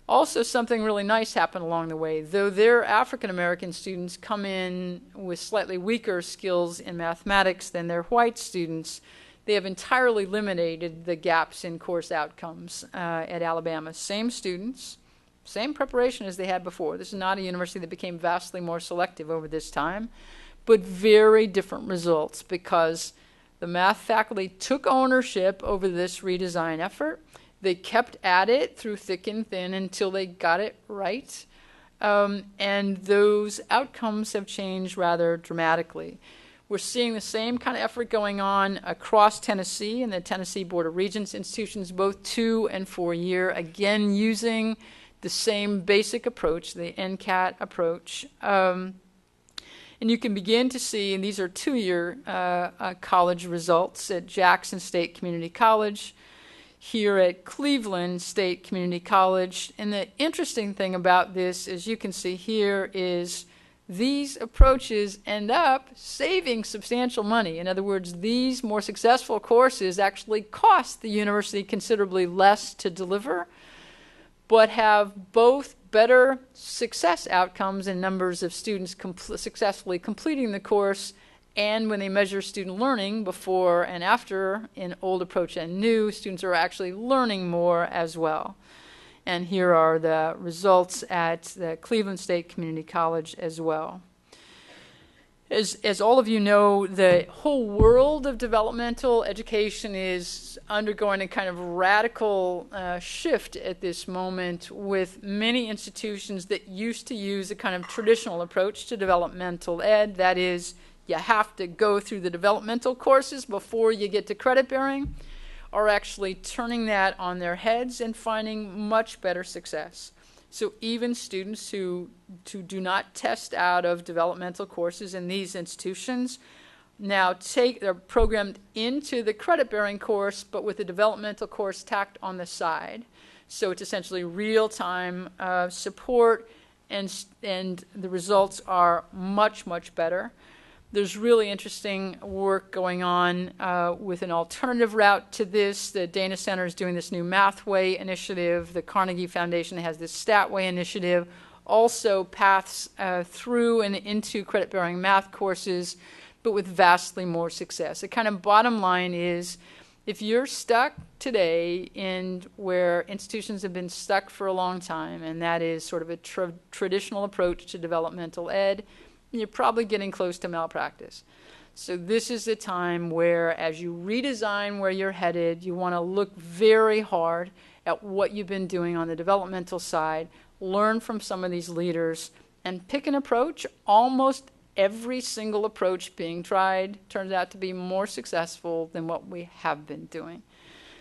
Also, something really nice happened along the way. Though their African-American students come in with slightly weaker skills in mathematics than their white students, they have entirely eliminated the gaps in course outcomes at Alabama. Same students, same preparation as they had before. This is not a university that became vastly more selective over this time, but very different results because the math faculty took ownership over this redesign effort. They kept at it through thick and thin until they got it right. And those outcomes have changed rather dramatically. We're seeing the same kind of effort going on across Tennessee in the Tennessee Board of Regents institutions, both 2- and 4-year, again using the same basic approach, the NCAT approach. And you can begin to see, and these are 2-year college results at Jackson State Community College, here at Cleveland State Community College. And the interesting thing about this, as you can see here, is these approaches end up saving substantial money. In other words, these more successful courses actually cost the university considerably less to deliver, but have both better success outcomes in numbers of students successfully completing the course, and when they measure student learning before and after in old approach and new, students are actually learning more as well. And here are the results at the Cleveland State Community College as well. As all of you know, the whole world of developmental education is undergoing a kind of radical shift at this moment, with many institutions that used to use a kind of traditional approach to developmental ed. That is, you have to go through the developmental courses before you get to credit bearing, are actually turning that on their heads and finding much better success. So even students who do not test out of developmental courses in these institutions now they're programmed into the credit-bearing course, but with the developmental course tacked on the side. So it's essentially real-time support, and the results are much, much better. There's really interesting work going on with an alternative route to this. The Dana Center is doing this new Mathway initiative. The Carnegie Foundation has this Statway initiative. Also paths through and into credit-bearing math courses, but with vastly more success. The kind of bottom line is, if you're stuck today in where institutions have been stuck for a long time, and that is sort of a traditional approach to developmental ed, you're probably getting close to malpractice. So this is the time where, as you redesign where you're headed, you want to look very hard at what you've been doing on the developmental side, learn from some of these leaders, and pick an approach. Almost every single approach being tried turns out to be more successful than what we have been doing.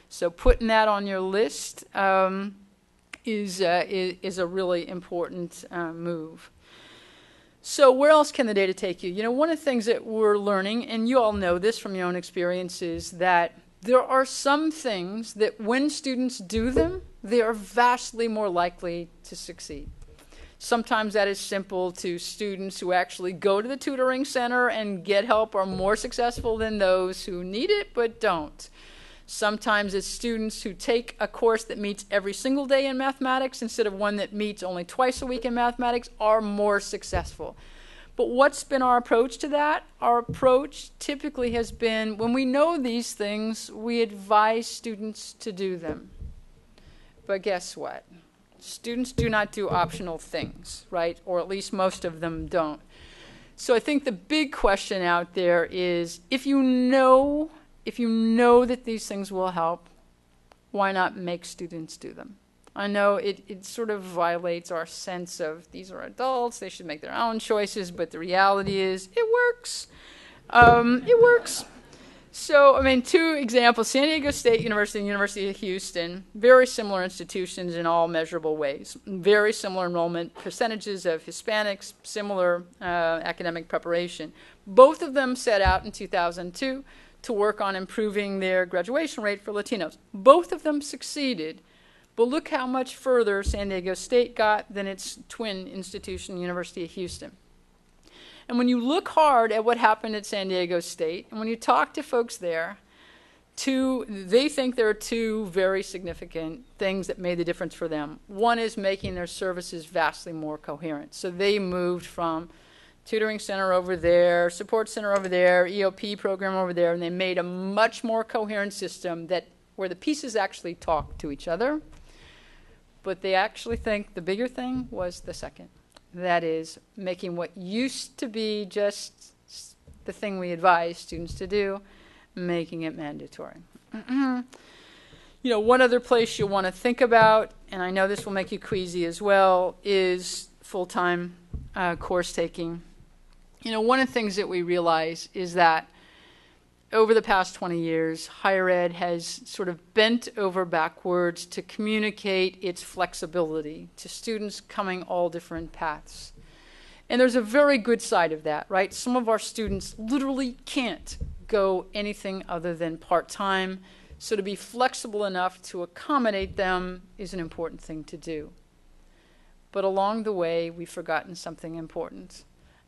So putting that on your list is a really important move. So where else can the data take you? You know, one of the things that we're learning, and you all know this from your own experiences, that there are some things that when students do them, they are vastly more likely to succeed. Sometimes that is simple to students who actually go to the tutoring center and get help are more successful than those who need it but don't. Sometimes it's students who take a course that meets every single day in mathematics instead of one that meets only twice a week in mathematics are more successful. But what's been our approach to that? Our approach typically has been, when we know these things, we advise students to do them. But guess what? Students do not do optional things, right? Or at least most of them don't. So I think the big question out there is, if you know that these things will help, why not make students do them? I know it sort of violates our sense of these are adults, they should make their own choices, but the reality is it works. It works. So, I mean, two examples, San Diego State University and University of Houston, very similar institutions in all measurable ways. Very similar enrollment percentages of Hispanics, similar academic preparation. Both of them set out in 2002 to work on improving their graduation rate for Latinos. Both of them succeeded. But look how much further San Diego State got than its twin institution, University of Houston. And when you look hard at what happened at San Diego State, and when you talk to folks there, they think there are two very significant things that made the difference for them. One is making their services vastly more coherent. So they moved from tutoring center over there, support center over there, EOP program over there, and they made a much more coherent system where the pieces actually talk to each other. But they actually think the bigger thing was the second. That is, making what used to be just the thing we advise students to do, making it mandatory. One other place you'll want to think about, and I know this will make you queasy as well, is full-time course taking. One of the things that we realize is that over the past 20 years, higher ed has sort of bent over backwards to communicate its flexibility to students coming all different paths. And there's a very good side of that, right? Some of our students literally can't go anything other than part-time, so to be flexible enough to accommodate them is an important thing to do. But along the way, we've forgotten something important,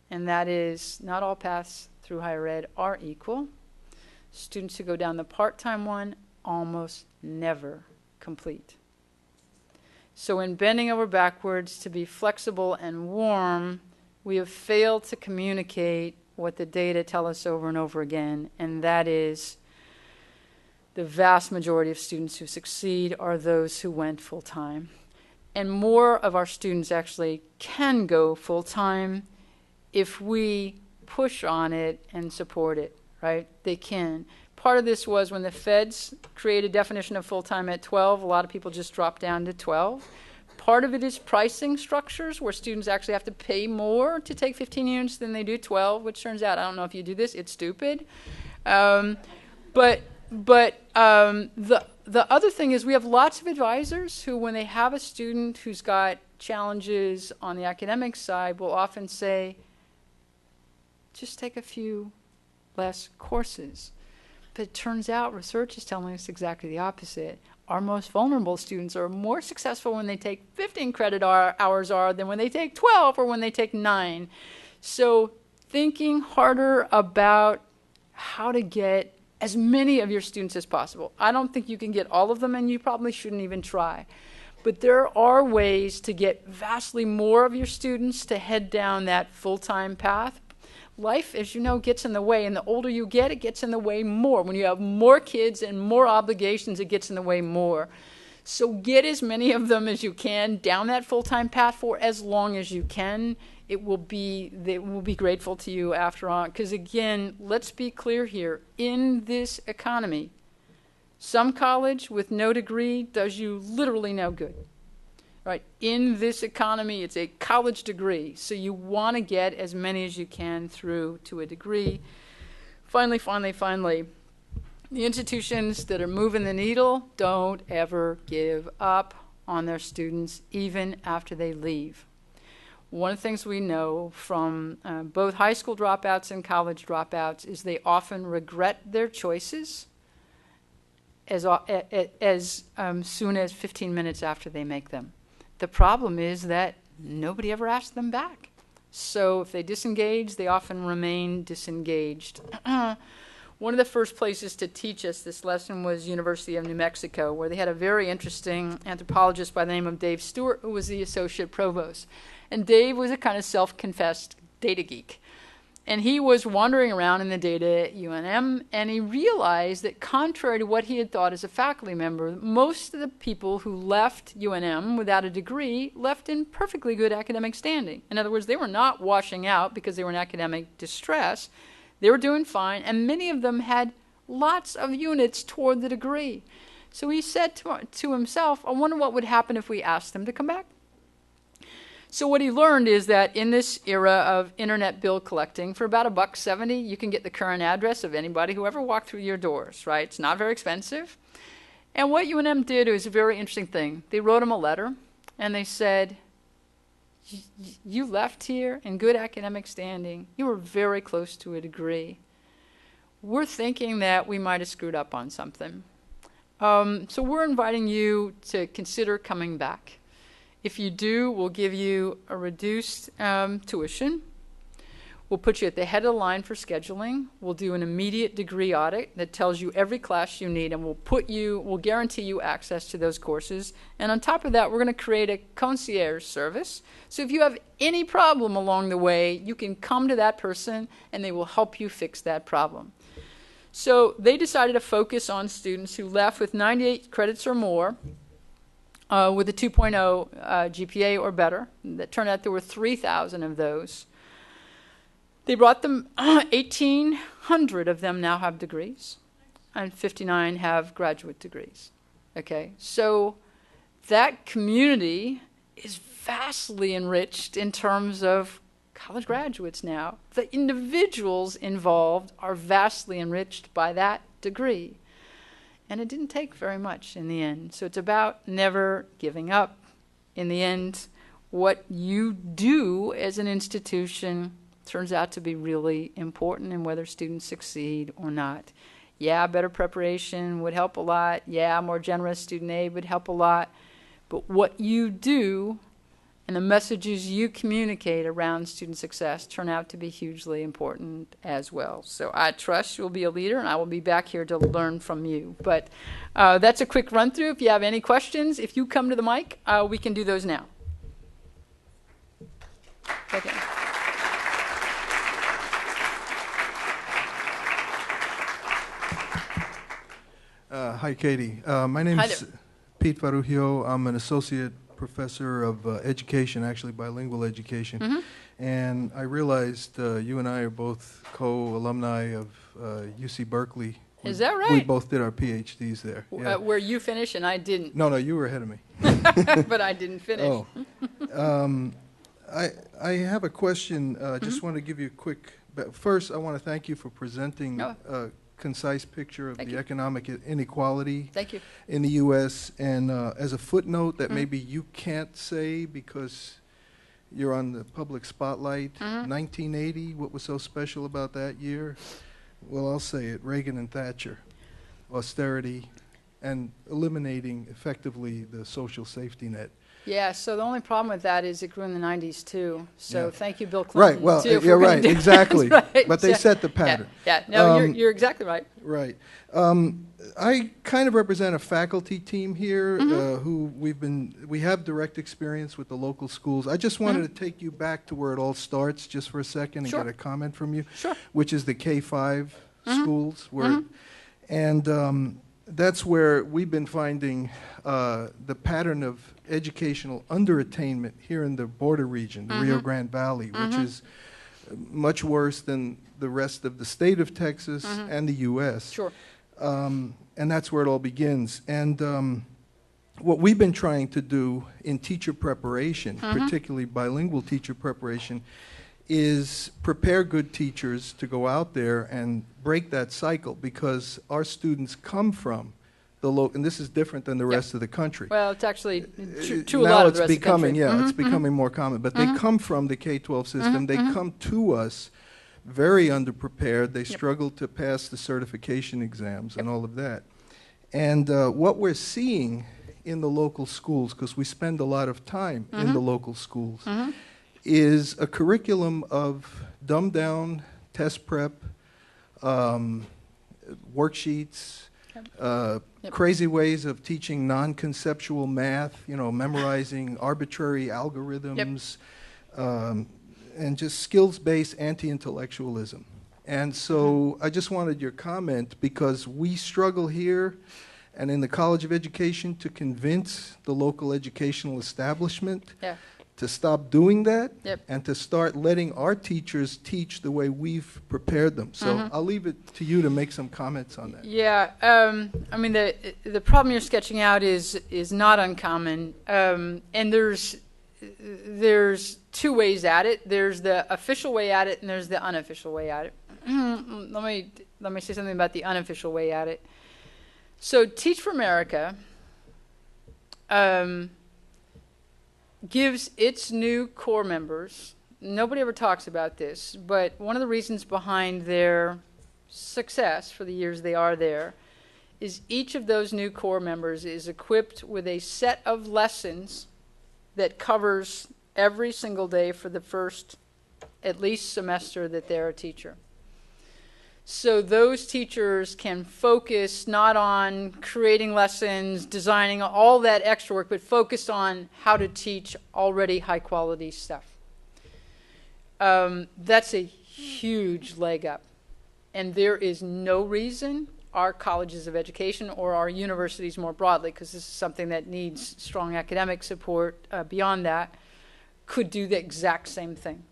and that is not all paths through higher ed are equal. Students who go down the part-time one almost never complete. So in bending over backwards to be flexible and warm, we have failed to communicate what the data tell us over and over again, and that is the vast majority of students who succeed are those who went full-time. And more of our students actually can go full-time if we push on it and support it. Right? They can. Part of this was when the feds created definition of full-time at 12, a lot of people just dropped down to 12. Part of it is pricing structures where students actually have to pay more to take 15 units than they do 12, which turns out, I don't know if you do this, it's stupid. But the other thing is we have lots of advisors who, when they have a student who's got challenges on the academic side, will often say, just take a few less courses. But it turns out research is telling us exactly the opposite. Our most vulnerable students are more successful when they take 15 credit hours than when they take 12 or when they take 9. So thinking harder about how to get as many of your students as possible. I don't think you can get all of them, and you probably shouldn't even try. But there are ways to get vastly more of your students to head down that full-time path. Life, as you know, gets in the way, and the older you get, it gets in the way more. When you have more kids and more obligations, it gets in the way more. So get as many of them as you can down that full-time path for as long as you can. They will be grateful to you after on. Because again, let's be clear here. In this economy, some college with no degree does you literally no good. Right? In this economy, it's a college degree, so you want to get as many as you can through to a degree. Finally, the institutions that are moving the needle don't ever give up on their students, even after they leave. One of the things we know from both high school dropouts and college dropouts is they often regret their choices as soon as 15 minutes after they make them. The problem is that nobody ever asks them back. So if they disengage, they often remain disengaged. One of the first places to teach us this lesson was University of New Mexico, where they had a very interesting anthropologist by the name of Dave Stewart, who was the associate provost. And Dave was a kind of self-confessed data geek. And he was wandering around in the data at UNM, and he realized that contrary to what he had thought as a faculty member, most of the people who left UNM without a degree left in perfectly good academic standing. In other words, they were not washing out because they were in academic distress. They were doing fine, and many of them had lots of units toward the degree. So he said to himself, I wonder what would happen if we asked them to come back. So what he learned is that in this era of internet bill collecting, for about $1.70, you can get the current address of anybody who ever walked through your doors, right? It's not very expensive. And what UNM did was a very interesting thing. They wrote him a letter, and they said, you left here in good academic standing. You were very close to a degree. We're thinking that we might have screwed up on something. So we're inviting you to consider coming back. If you do, we'll give you a reduced tuition. We'll put you at the head of the line for scheduling. We'll do an immediate degree audit that tells you every class you need, and we'll guarantee you access to those courses. And on top of that, we're going to create a concierge service. So if you have any problem along the way, you can come to that person, and they will help you fix that problem. So they decided to focus on students who left with 98 credits or more, with a 2.0 GPA or better. That turned out there were 3,000 of those. They brought them, 1,800 of them now have degrees, and 59 have graduate degrees. Okay, so that community is vastly enriched in terms of college graduates now. The individuals involved are vastly enriched by that degree. And it didn't take very much in the end. So it's about never giving up. In the end, what you do as an institution turns out to be really important in whether students succeed or not. Yeah, better preparation would help a lot. Yeah, more generous student aid would help a lot. But what you do and the messages you communicate around student success turn out to be hugely important as well. So I trust you'll be a leader, and I will be back here to learn from you. But that's a quick run through. If you have any questions, if you come to the mic, we can do those now. Okay. Hi, Katie. My name is Pete Farugio. I'm an associate professor of education, actually bilingual education. Mm-hmm. And I realized you and I are both co-alumni of UC Berkeley. Is that right? We both did our PhDs there. Yeah. Where you finished and I didn't. No, you were ahead of me. But I didn't finish. Oh. I have a question. Just want to give you a quick... First, I want to thank you for presenting a concise picture of the economic inequality in the U.S. And as a footnote that maybe you can't say because you're on the public spotlight, 1980, what was so special about that year? Well, I'll say it, Reagan and Thatcher, austerity, and eliminating effectively the social safety net. Yeah, so the only problem with that is it grew in the 90s too. So thank you, Bill Clinton. Right, well, too, you're right, exactly. Right. But they set the pattern. Yeah, no, you're exactly right. Right. I kind of represent a faculty team here who we have direct experience with the local schools. I just wanted to take you back to where it all starts just for a second and get a comment from you, which is the K-5 schools. Where, and that's where we've been finding the pattern of educational underattainment here in the border region, the Rio Grande Valley, which is much worse than the rest of the state of Texas and the U.S. Sure. And that's where it all begins. And what we've been trying to do in teacher preparation, particularly bilingual teacher preparation, is prepare good teachers to go out there and break that cycle, because our students come from the local, and this is different than the rest of the country. Well, it's actually true a lot of the rest of the country. Yeah, it's becoming more common. But they come from the K-12 system. They come to us very underprepared. They struggle to pass the certification exams and all of that. And what we're seeing in the local schools, because we spend a lot of time in the local schools, is a curriculum of dumbed down test prep, worksheets, crazy ways of teaching non-conceptual math, memorizing arbitrary algorithms, and just skills-based anti-intellectualism. And so I just wanted your comment, because we struggle here and in the College of Education to convince the local educational establishment to stop doing that and to start letting our teachers teach the way we've prepared them. So I'll leave it to you to make some comments on that. Yeah, I mean, the problem you're sketching out is not uncommon, and there's there's two ways at it. There's the official way at it, and there's the unofficial way at it. Let me say something about the unofficial way at it. So Teach for America gives its new core members, nobody ever talks about this, but one of the reasons behind their success for the years they are there is each of those new core members is equipped with a set of lessons that covers every single day for the first at least semester that they're a teacher. So those teachers can focus not on creating lessons, designing all that extra work, but focus on how to teach already high quality stuff. That's a huge leg up. And there is no reason our colleges of education or our universities more broadly, because this is something that needs strong academic support beyond that, could do the exact same thing,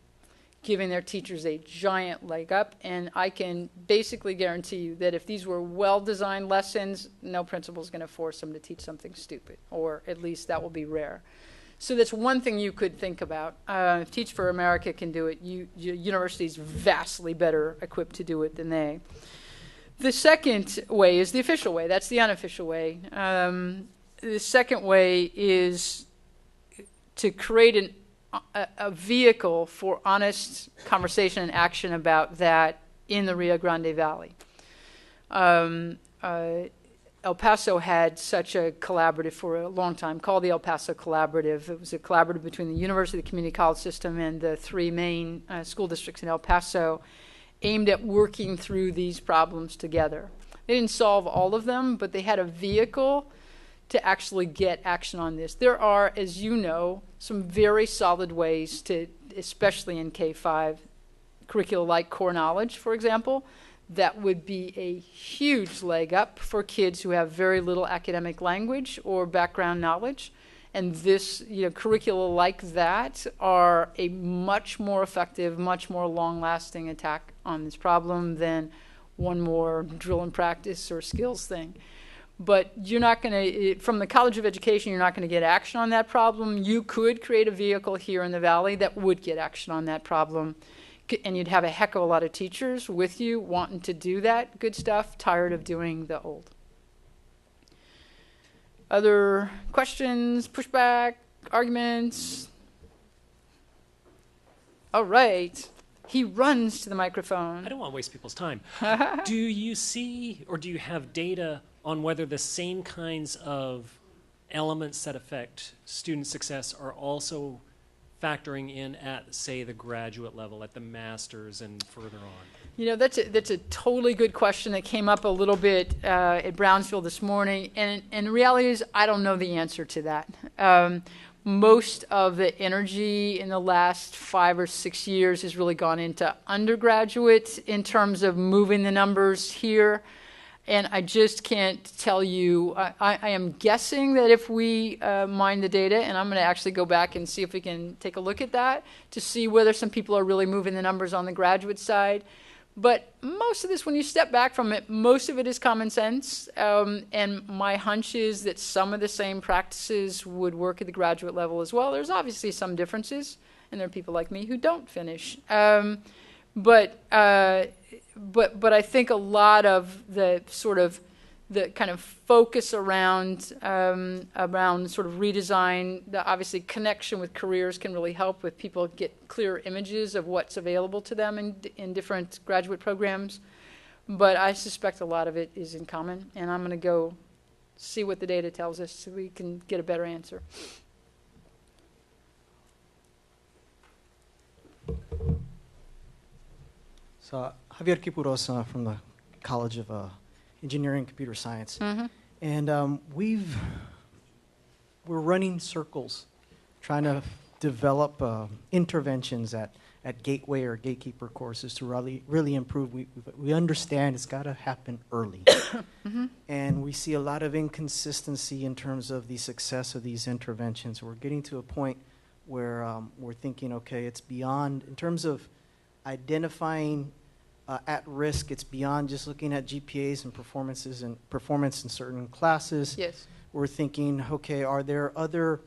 giving their teachers a giant leg up. And I can basically guarantee you that if these were well-designed lessons, no principal is going to force them to teach something stupid, or at least that will be rare. So that's one thing you could think about. If Teach for America can do it, universities vastly better equipped to do it than they. The second way is the official way. That's the unofficial way. The second way is to create a vehicle for honest conversation and action about that in the Rio Grande Valley. El Paso had such a collaborative for a long time called the El Paso Collaborative. It was a collaborative between the university, the community college system, and the three main school districts in El Paso, aimed at working through these problems together. They didn't solve all of them, but they had a vehicle to actually get action on this. There are, as you know, some very solid ways to, especially in K-5, curricula like core knowledge, for example, that would be a huge leg up for kids who have very little academic language or background knowledge. And this, curricula like that are a much more effective, much more long-lasting attack on this problem than one more drill and practice or skills thing. But you're not going to, from the College of Education, you're not going to get action on that problem. You could create a vehicle here in the Valley that would get action on that problem. And you'd have a heck of a lot of teachers with you wanting to do that good stuff, tired of doing the old. Other questions, pushback, arguments? All right. He runs to the microphone. I don't want to waste people's time. Do you see or do you have data on whether the same kinds of elements that affect student success are also factoring in at, say, the graduate level, at the master's and further on? That's a totally good question that came up a little bit at Brownsville this morning. And the reality is I don't know the answer to that. Most of the energy in the last 5 or 6 years has really gone into undergraduate in terms of moving the numbers here. And I just can't tell you. I am guessing that if we mine the data, and I'm going to actually go back and see if we can take a look at that to see whether some people are really moving the numbers on the graduate side. But most of this, when you step back from it, most of it is common sense. And my hunch is that some of the same practices would work at the graduate level as well. There's obviously some differences, and there are people like me who don't finish. But I think a lot of the sort of the kind of focus around sort of redesign, the obviously connection with careers can really help with people get clear images of what's available to them in different graduate programs. But I suspect a lot of it is in common, and I'm going to go see what the data tells us so we can get a better answer. So Javier Kipuros from the College of Engineering and Computer Science. Mm-hmm. And we're running circles trying to develop interventions at gateway or gatekeeper courses to really improve. We understand it's got to happen early. Mm-hmm. And we see a lot of inconsistency in terms of the success of these interventions. We're getting to a point where we're thinking, okay, it's beyond, in terms of identifying at risk, it's beyond just looking at GPAs and performance in certain classes. Yes. We're thinking, okay, are there other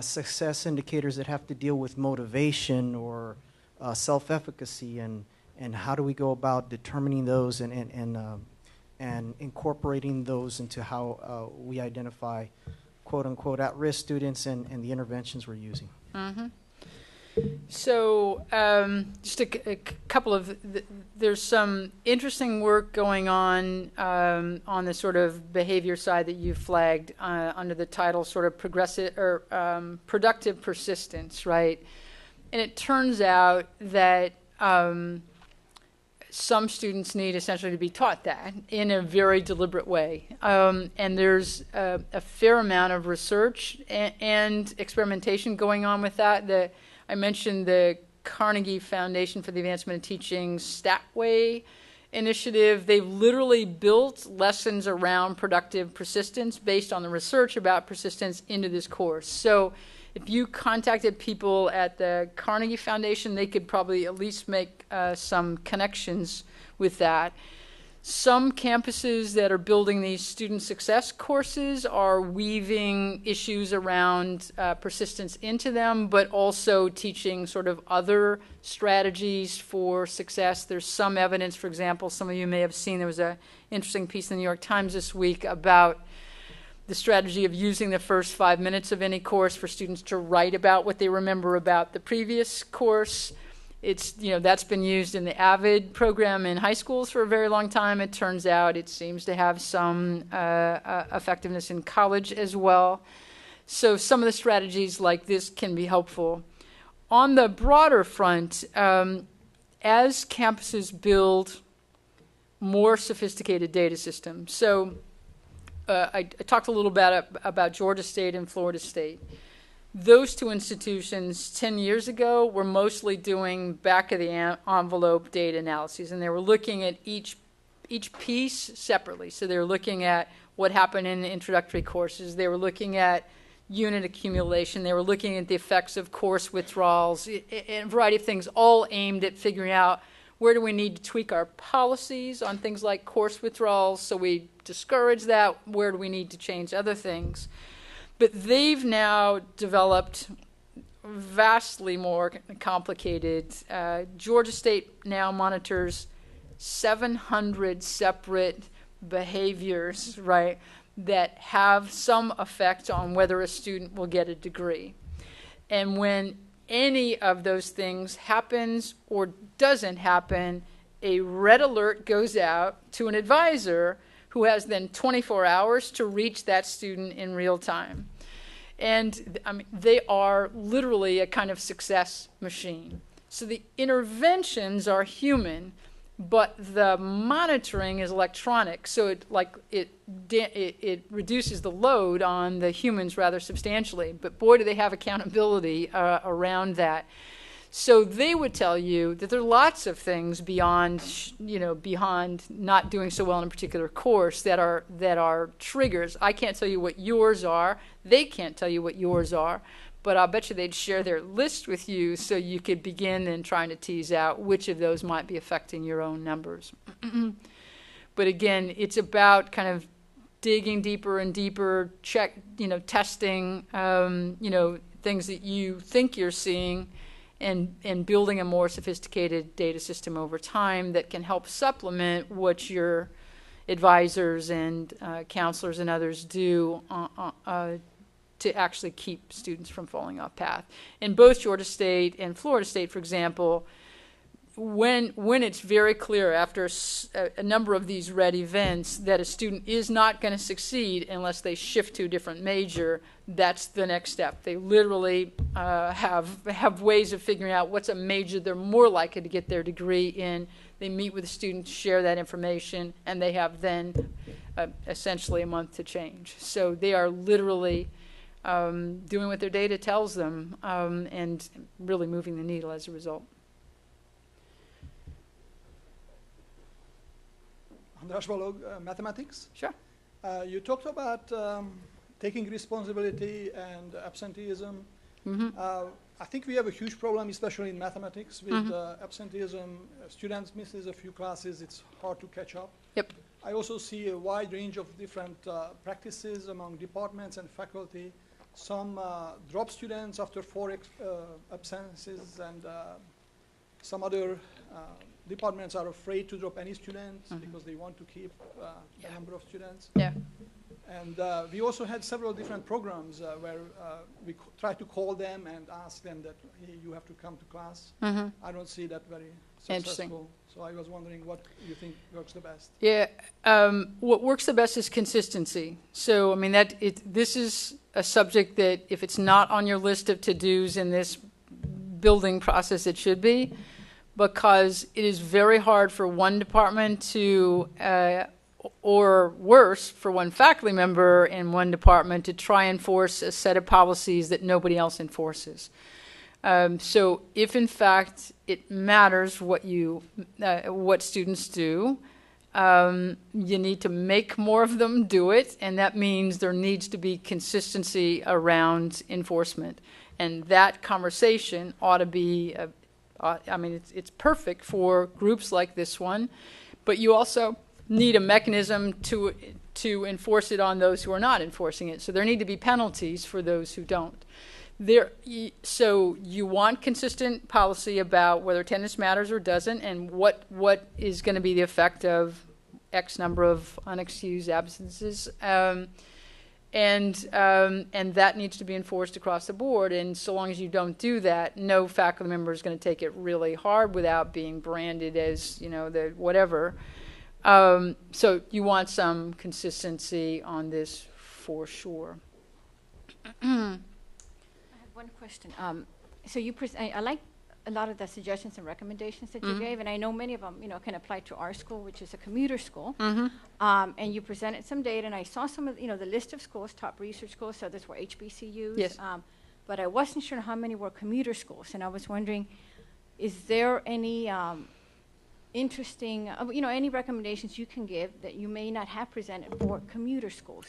success indicators that have to deal with motivation or self-efficacy, and how do we go about determining those and incorporating those into how we identify quote-unquote at-risk students and the interventions we're using. Mm-hmm. So just a couple of, there's some interesting work going on the sort of behavior side that you flagged under the title sort of progressive or productive persistence, right? And it turns out that some students need essentially to be taught that in a very deliberate way. And there's a fair amount of research and experimentation going on with that. I mentioned the Carnegie Foundation for the Advancement of Teaching Statway initiative. They've literally built lessons around productive persistence based on the research about persistence into this course. So if you contacted people at the Carnegie Foundation, they could probably at least make some connections with that. Some campuses that are building these student success courses are weaving issues around persistence into them, but also teaching sort of other strategies for success. There's some evidence, for example, some of you may have seen, there was an interesting piece in the New York Times this week about the strategy of using the first 5 minutes of any course for students to write about what they remember about the previous course. It's, that's been used in the AVID program in high schools for a very long time. It turns out it seems to have some effectiveness in college as well. So some of the strategies like this can be helpful. On the broader front, as campuses build more sophisticated data systems, so I talked a little bit about Georgia State and Florida State. Those two institutions 10 years ago were mostly doing back-of-the-envelope data analyses, and they were looking at each piece separately. So they were looking at what happened in the introductory courses. They were looking at unit accumulation. They were looking at the effects of course withdrawals, and a variety of things, all aimed at figuring out where do we need to tweak our policies on things like course withdrawals so we discourage that, where do we need to change other things. But they've now developed vastly more complicated. Georgia State now monitors 700 separate behaviors, right, that have some effect on whether a student will get a degree. And when any of those things happens or doesn't happen, a red alert goes out to an advisor who has then 24 hours to reach that student in real time. And I mean, they are literally a kind of success machine. So the interventions are human, but the monitoring is electronic. So it reduces the load on the humans rather substantially. But boy, do they have accountability around that. So they would tell you that there are lots of things beyond not doing so well in a particular course that are triggers. I can't tell you what yours are. They can't tell you what yours are. But I'll bet you they'd share their list with you so you could begin then trying to tease out which of those might be affecting your own numbers. But again, it's about kind of digging deeper and deeper, testing, things that you think you're seeing, and building a more sophisticated data system over time that can help supplement what your advisors and counselors and others do to actually keep students from falling off path. In both Georgia State and Florida State, for example, when it's very clear after a number of these red events that a student is not going to succeed unless they shift to a different major, that's the next step. They literally have ways of figuring out what's a major they're more likely to get their degree in. They meet with the students, share that information, and they have then essentially a month to change. So they are literally doing what their data tells them and really moving the needle as a result. András Balog, mathematics. Sure. You talked about taking responsibility and absenteeism. Mm-hmm. I think we have a huge problem, especially in mathematics, with absenteeism. Students misses a few classes, it's hard to catch up. Yep. I also see a wide range of different practices among departments and faculty. some drop students after 4 absences, and some other departments are afraid to drop any students because they want to keep the number of students. Yeah. And we also had several different programs where we tried to call them and ask them that, hey, you have to come to class. I don't see that very successful. So I was wondering what you think works the best. Yeah, what works the best is consistency. So, I mean, this is a subject that if it's not on your list of to-dos in this building process, it should be, because it is very hard for one department to, or worse, for one faculty member in one department to try and enforce a set of policies that nobody else enforces. So if in fact it matters what students do, you need to make more of them do it, and that means there needs to be consistency around enforcement. And that conversation ought to be, I mean, it's perfect for groups like this one, but you also need a mechanism to enforce it on those who are not enforcing it. So there need to be penalties for those who don't. So you want consistent policy about whether attendance matters or doesn't, and what is going to be the effect of X number of unexcused absences, and that needs to be enforced across the board. And so long as you don't do that, no faculty member is going to take it really hard without being branded as, you know, the whatever. So you want some consistency on this for sure. One question. So I like a lot of the suggestions and recommendations that you gave, and I know many of them, you know, can apply to our school, which is a commuter school. And you presented some data, and I saw some of, you know, the list of schools, top research schools, so this were HBCUs. Yes. But I wasn't sure how many were commuter schools, and I was wondering, is there any interesting, you know, any recommendations you can give that you may not have presented for commuter schools?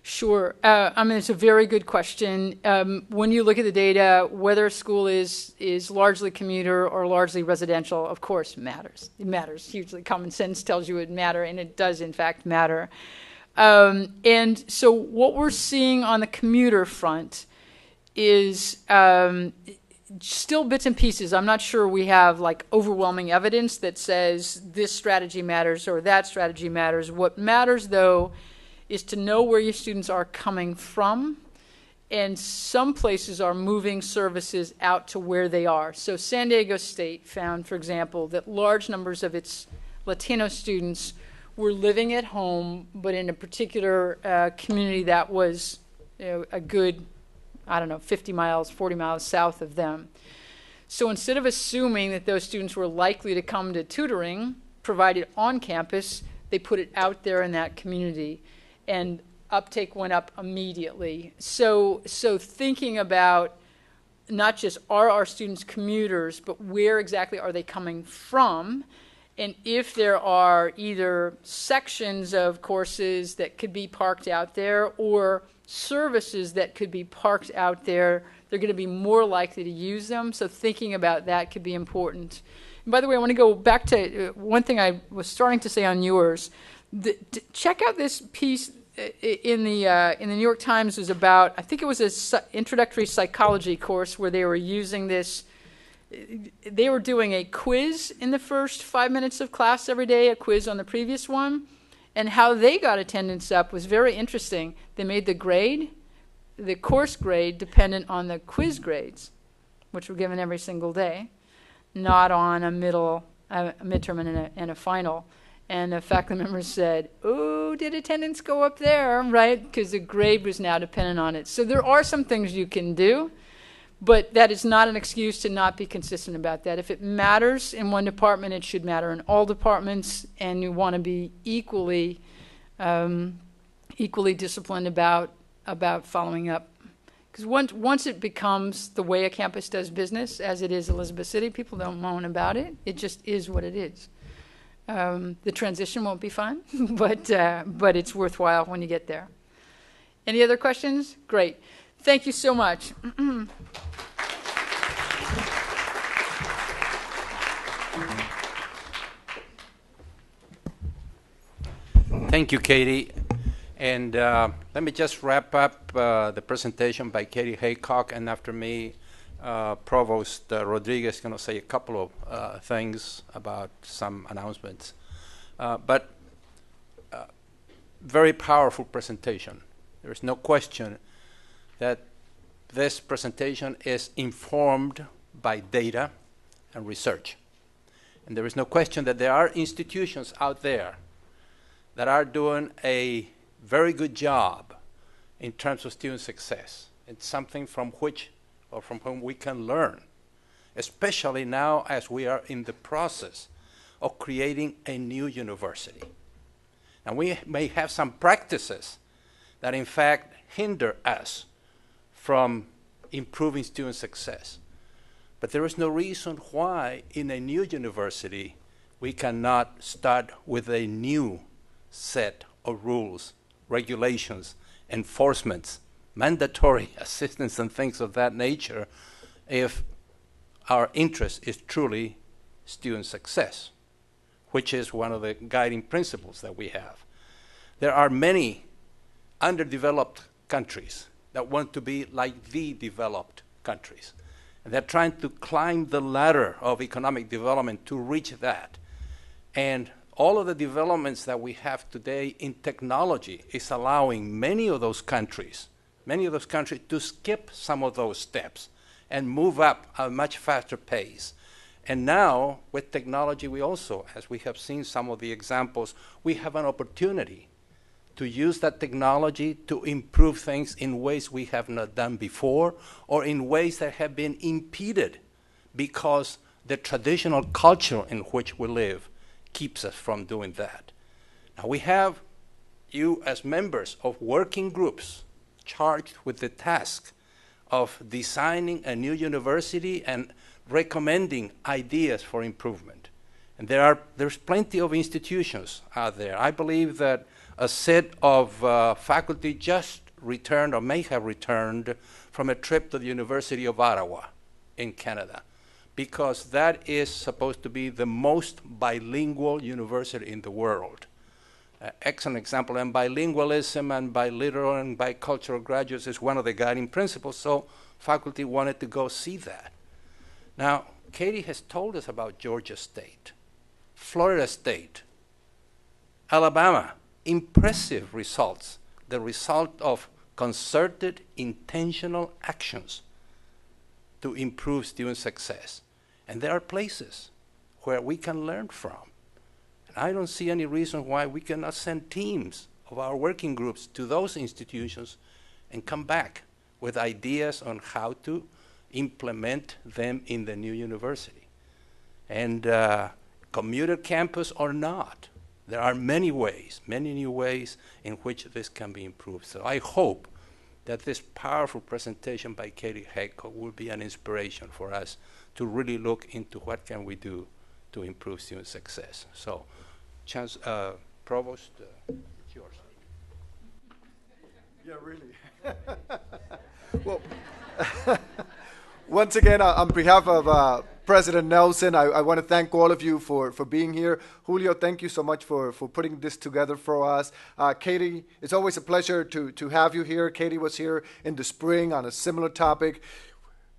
Sure. I mean, it's a very good question. When you look at the data, whether a school is largely commuter or largely residential, of course, matters. It matters hugely. Common sense tells you it matters, and it does, in fact, matter. And so what we're seeing on the commuter front is still bits and pieces. I'm not sure we have, like, overwhelming evidence that says this strategy matters or that strategy matters. What matters, though, is to know where your students are coming from, and some places are moving services out to where they are. So San Diego State found, for example, that large numbers of its Latino students were living at home, but in a particular community that was, you know, a good, 50 miles, 40 miles south of them. So instead of assuming that those students were likely to come to tutoring provided on campus, they put it out there in that community, and uptake went up immediately. So thinking about not just are our students commuters, but where exactly are they coming from, and if there are either sections of courses that could be parked out there or services that could be parked out there, they're going to be more likely to use them. So thinking about that could be important. And by the way, I want to go back to one thing I was starting to say on yours. Check out this piece in the New York Times. Was about, I think it was an introductory psychology course where they were using this. They were doing a quiz in the first 5 minutes of class every day, a quiz on the previous one, and how they got attendance up was very interesting. They made the course grade, dependent on the quiz grades, which were given every single day, not on a midterm and a final. And the faculty members said, oh, did attendance go up there, right? Because the grade was now dependent on it. So there are some things you can do, but that is not an excuse to not be consistent about that. If it matters in one department, it should matter in all departments, and you want to be equally disciplined about following up. Because once it becomes the way a campus does business, as it is Elizabeth City, people don't moan about it. It just is what it is. The transition won't be fun, but it's worthwhile when you get there. Any other questions? Great. Thank you so much. Thank you, Katie. And let me just wrap up the presentation by Katie Haycock, and after me, Provost Rodriguez is going to say a couple of things about some announcements. But very powerful presentation. There is no question that this presentation is informed by data and research. And there is no question that there are institutions out there that are doing a very good job in terms of student success. It's something from which or from whom we can learn, especially now as we are in the process of creating a new university. And we may have some practices that in fact hinder us from improving student success. But there is no reason why in a new university we cannot start with a new set of rules, regulations, enforcements, mandatory assistance and things of that nature if our interest is truly student success, which is one of the guiding principles that we have. There are many underdeveloped countries that want to be like the developed countries. And they're trying to climb the ladder of economic development to reach that. And all of the developments that we have today in technology is allowing many of those countries to skip some of those steps and move up at a much faster pace. And now, with technology, we also, as we have seen some of the examples, we have an opportunity to use that technology to improve things in ways we have not done before, or in ways that have been impeded because the traditional culture in which we live keeps us from doing that. Now we have you as members of working groups charged with the task of designing a new university and recommending ideas for improvement. And there's plenty of institutions out there. I believe that a set of faculty just returned or may have returned from a trip to the University of Ottawa in Canada, because that is supposed to be the most bilingual university in the world. Excellent example, and bilingualism and biliteral and bicultural graduates is one of the guiding principles, so faculty wanted to go see that. Now, Katie has told us about Georgia State, Florida State, Alabama, impressive results, the result of concerted, intentional actions to improve student success. And there are places where we can learn from. And I don't see any reason why we cannot send teams of our working groups to those institutions and come back with ideas on how to implement them in the new university. And commuter campus or not, there are many ways, many new ways in which this can be improved. So I hope that this powerful presentation by Katie Haycock will be an inspiration for us to really look into what can we do to improve student success. So, Provost, it's yours. Yeah, really. Well, once again, on behalf of President Nelson, I want to thank all of you for being here. Julio, thank you so much for putting this together for us. Katie, it's always a pleasure to have you here. Katie was here in the spring on a similar topic.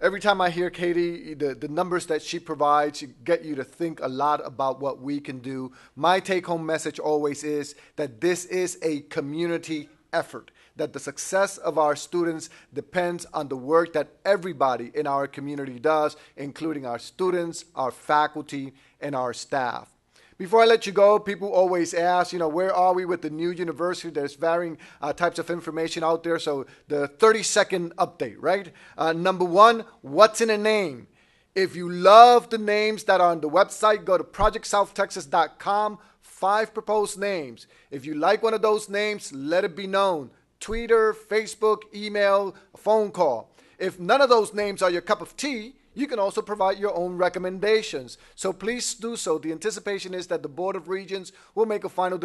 Every time I hear Katie, the numbers that she provides get you to think a lot about what we can do. My take-home message always is that this is a community effort, that the success of our students depends on the work that everybody in our community does, including our students, our faculty, and our staff. Before I let you go, people always ask, where are we with the new university? There's varying types of information out there. So the 30-second update, right? Number one, what's in a name? If you love the names that are on the website, go to projectsouth.texas.com, 5 proposed names. If you like one of those names, let it be known. Twitter, Facebook, email, a phone call. If none of those names are your cup of tea, you can also provide your own recommendations. So please do so. The anticipation is that the Board of Regents will make a final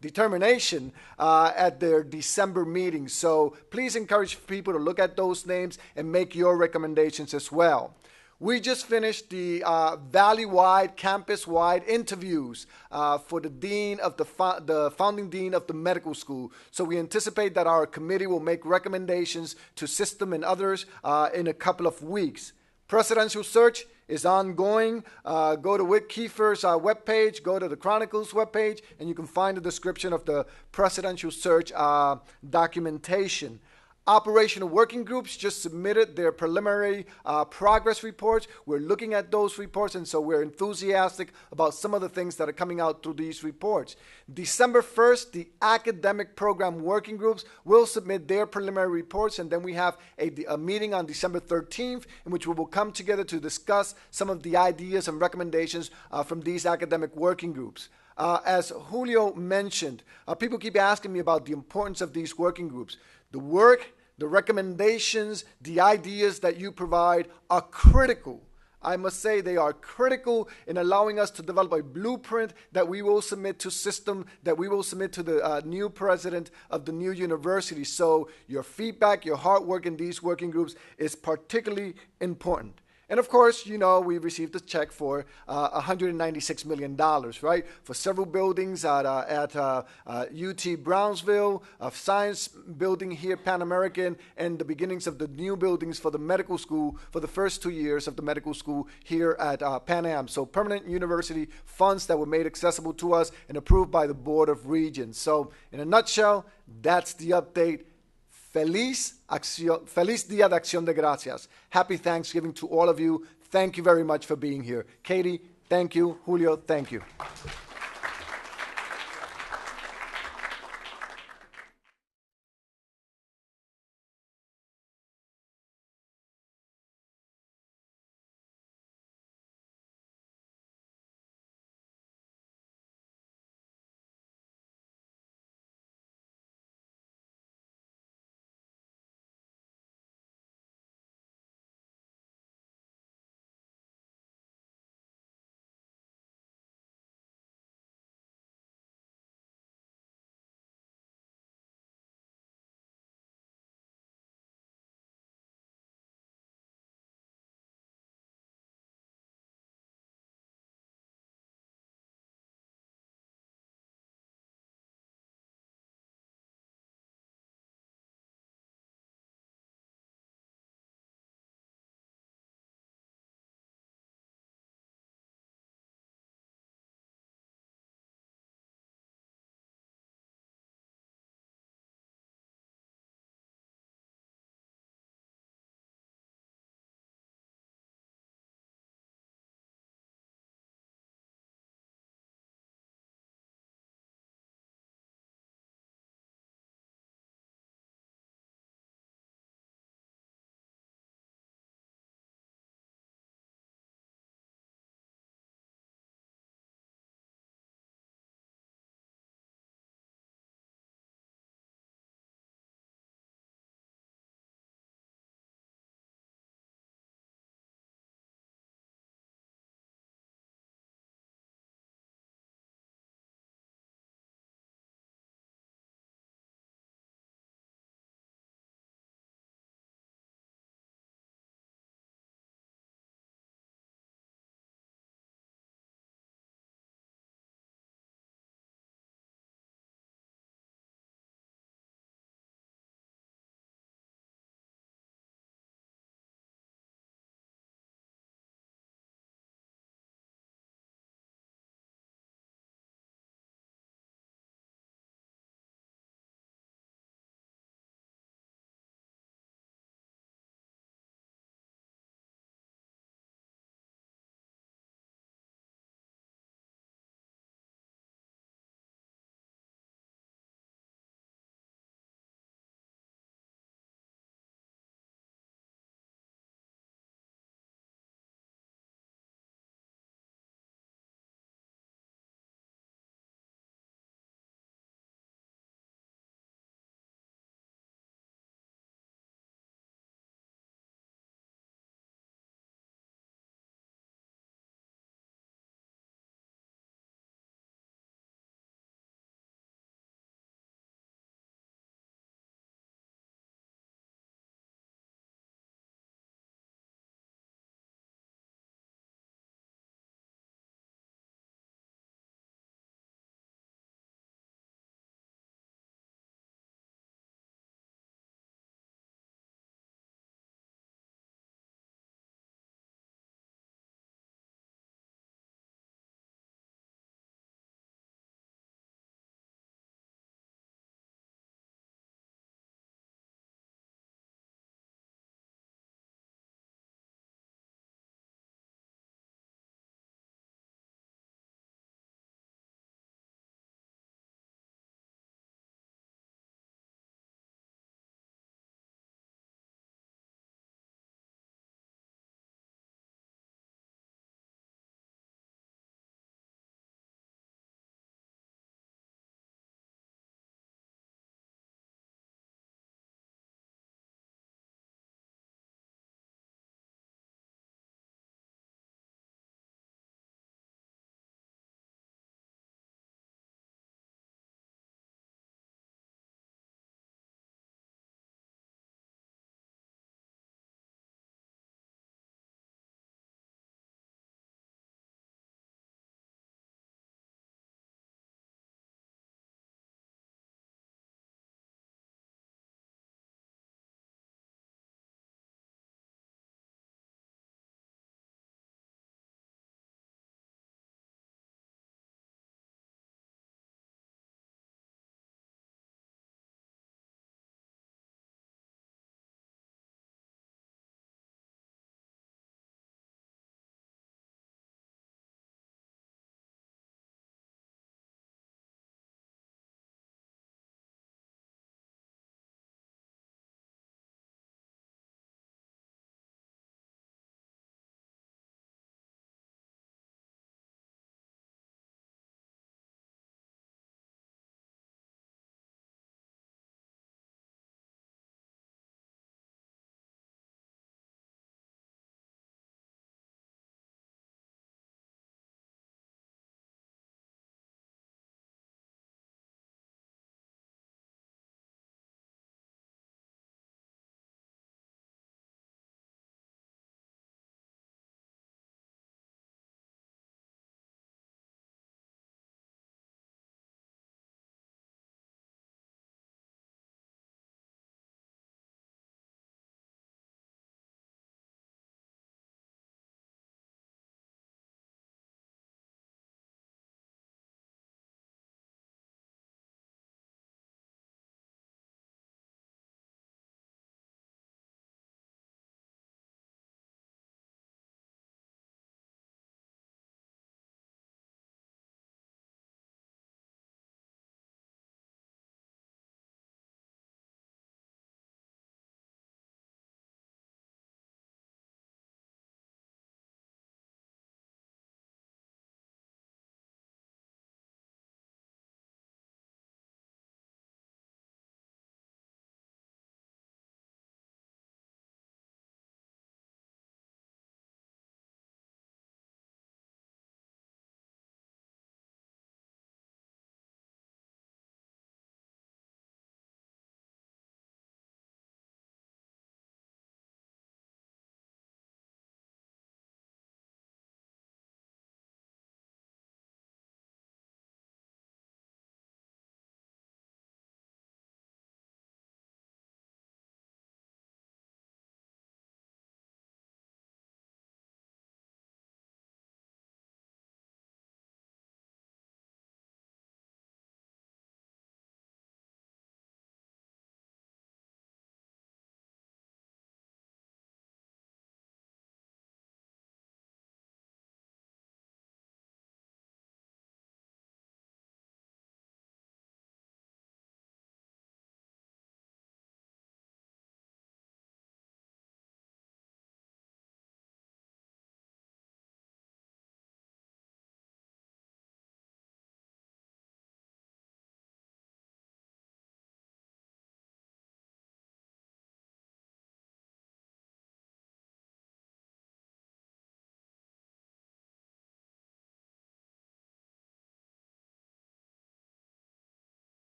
determination at their December meeting. So please encourage people to look at those names and make your recommendations as well. We just finished the valley-wide, campus-wide interviews for the dean of the founding dean of the medical school. So we anticipate that our committee will make recommendations to system and others in a couple of weeks. Presidential search is ongoing. Go to Wick Kiefer's webpage, go to the Chronicle's webpage, and you can find a description of the presidential search documentation. Operational working groups just submitted their preliminary progress reports. We're looking at those reports, and so we're enthusiastic about some of the things that are coming out through these reports. December 1st, the academic program working groups will submit their preliminary reports, and then we have a meeting on December 13th in which we will come together to discuss some of the ideas and recommendations from these academic working groups. As Julio mentioned, people keep asking me about the importance of these working groups. The work, the recommendations, the ideas that you provide are critical. I must say they are critical in allowing us to develop a blueprint that we will submit to system, that we will submit to the new president of the new university. So your feedback, your hard work in these working groups is particularly important. And of course, you know, we received a check for $196 million, right? For several buildings at UT Brownsville, a science building here, Pan American, and the beginnings of the new buildings for the medical school for the first 2 years of the medical school here at Pan Am. So permanent university funds that were made accessible to us and approved by the Board of Regents. So in a nutshell, that's the update. Feliz Día de Acción de Gracias. Happy Thanksgiving to all of you. Thank you very much for being here. Katie, thank you. Julio, thank you.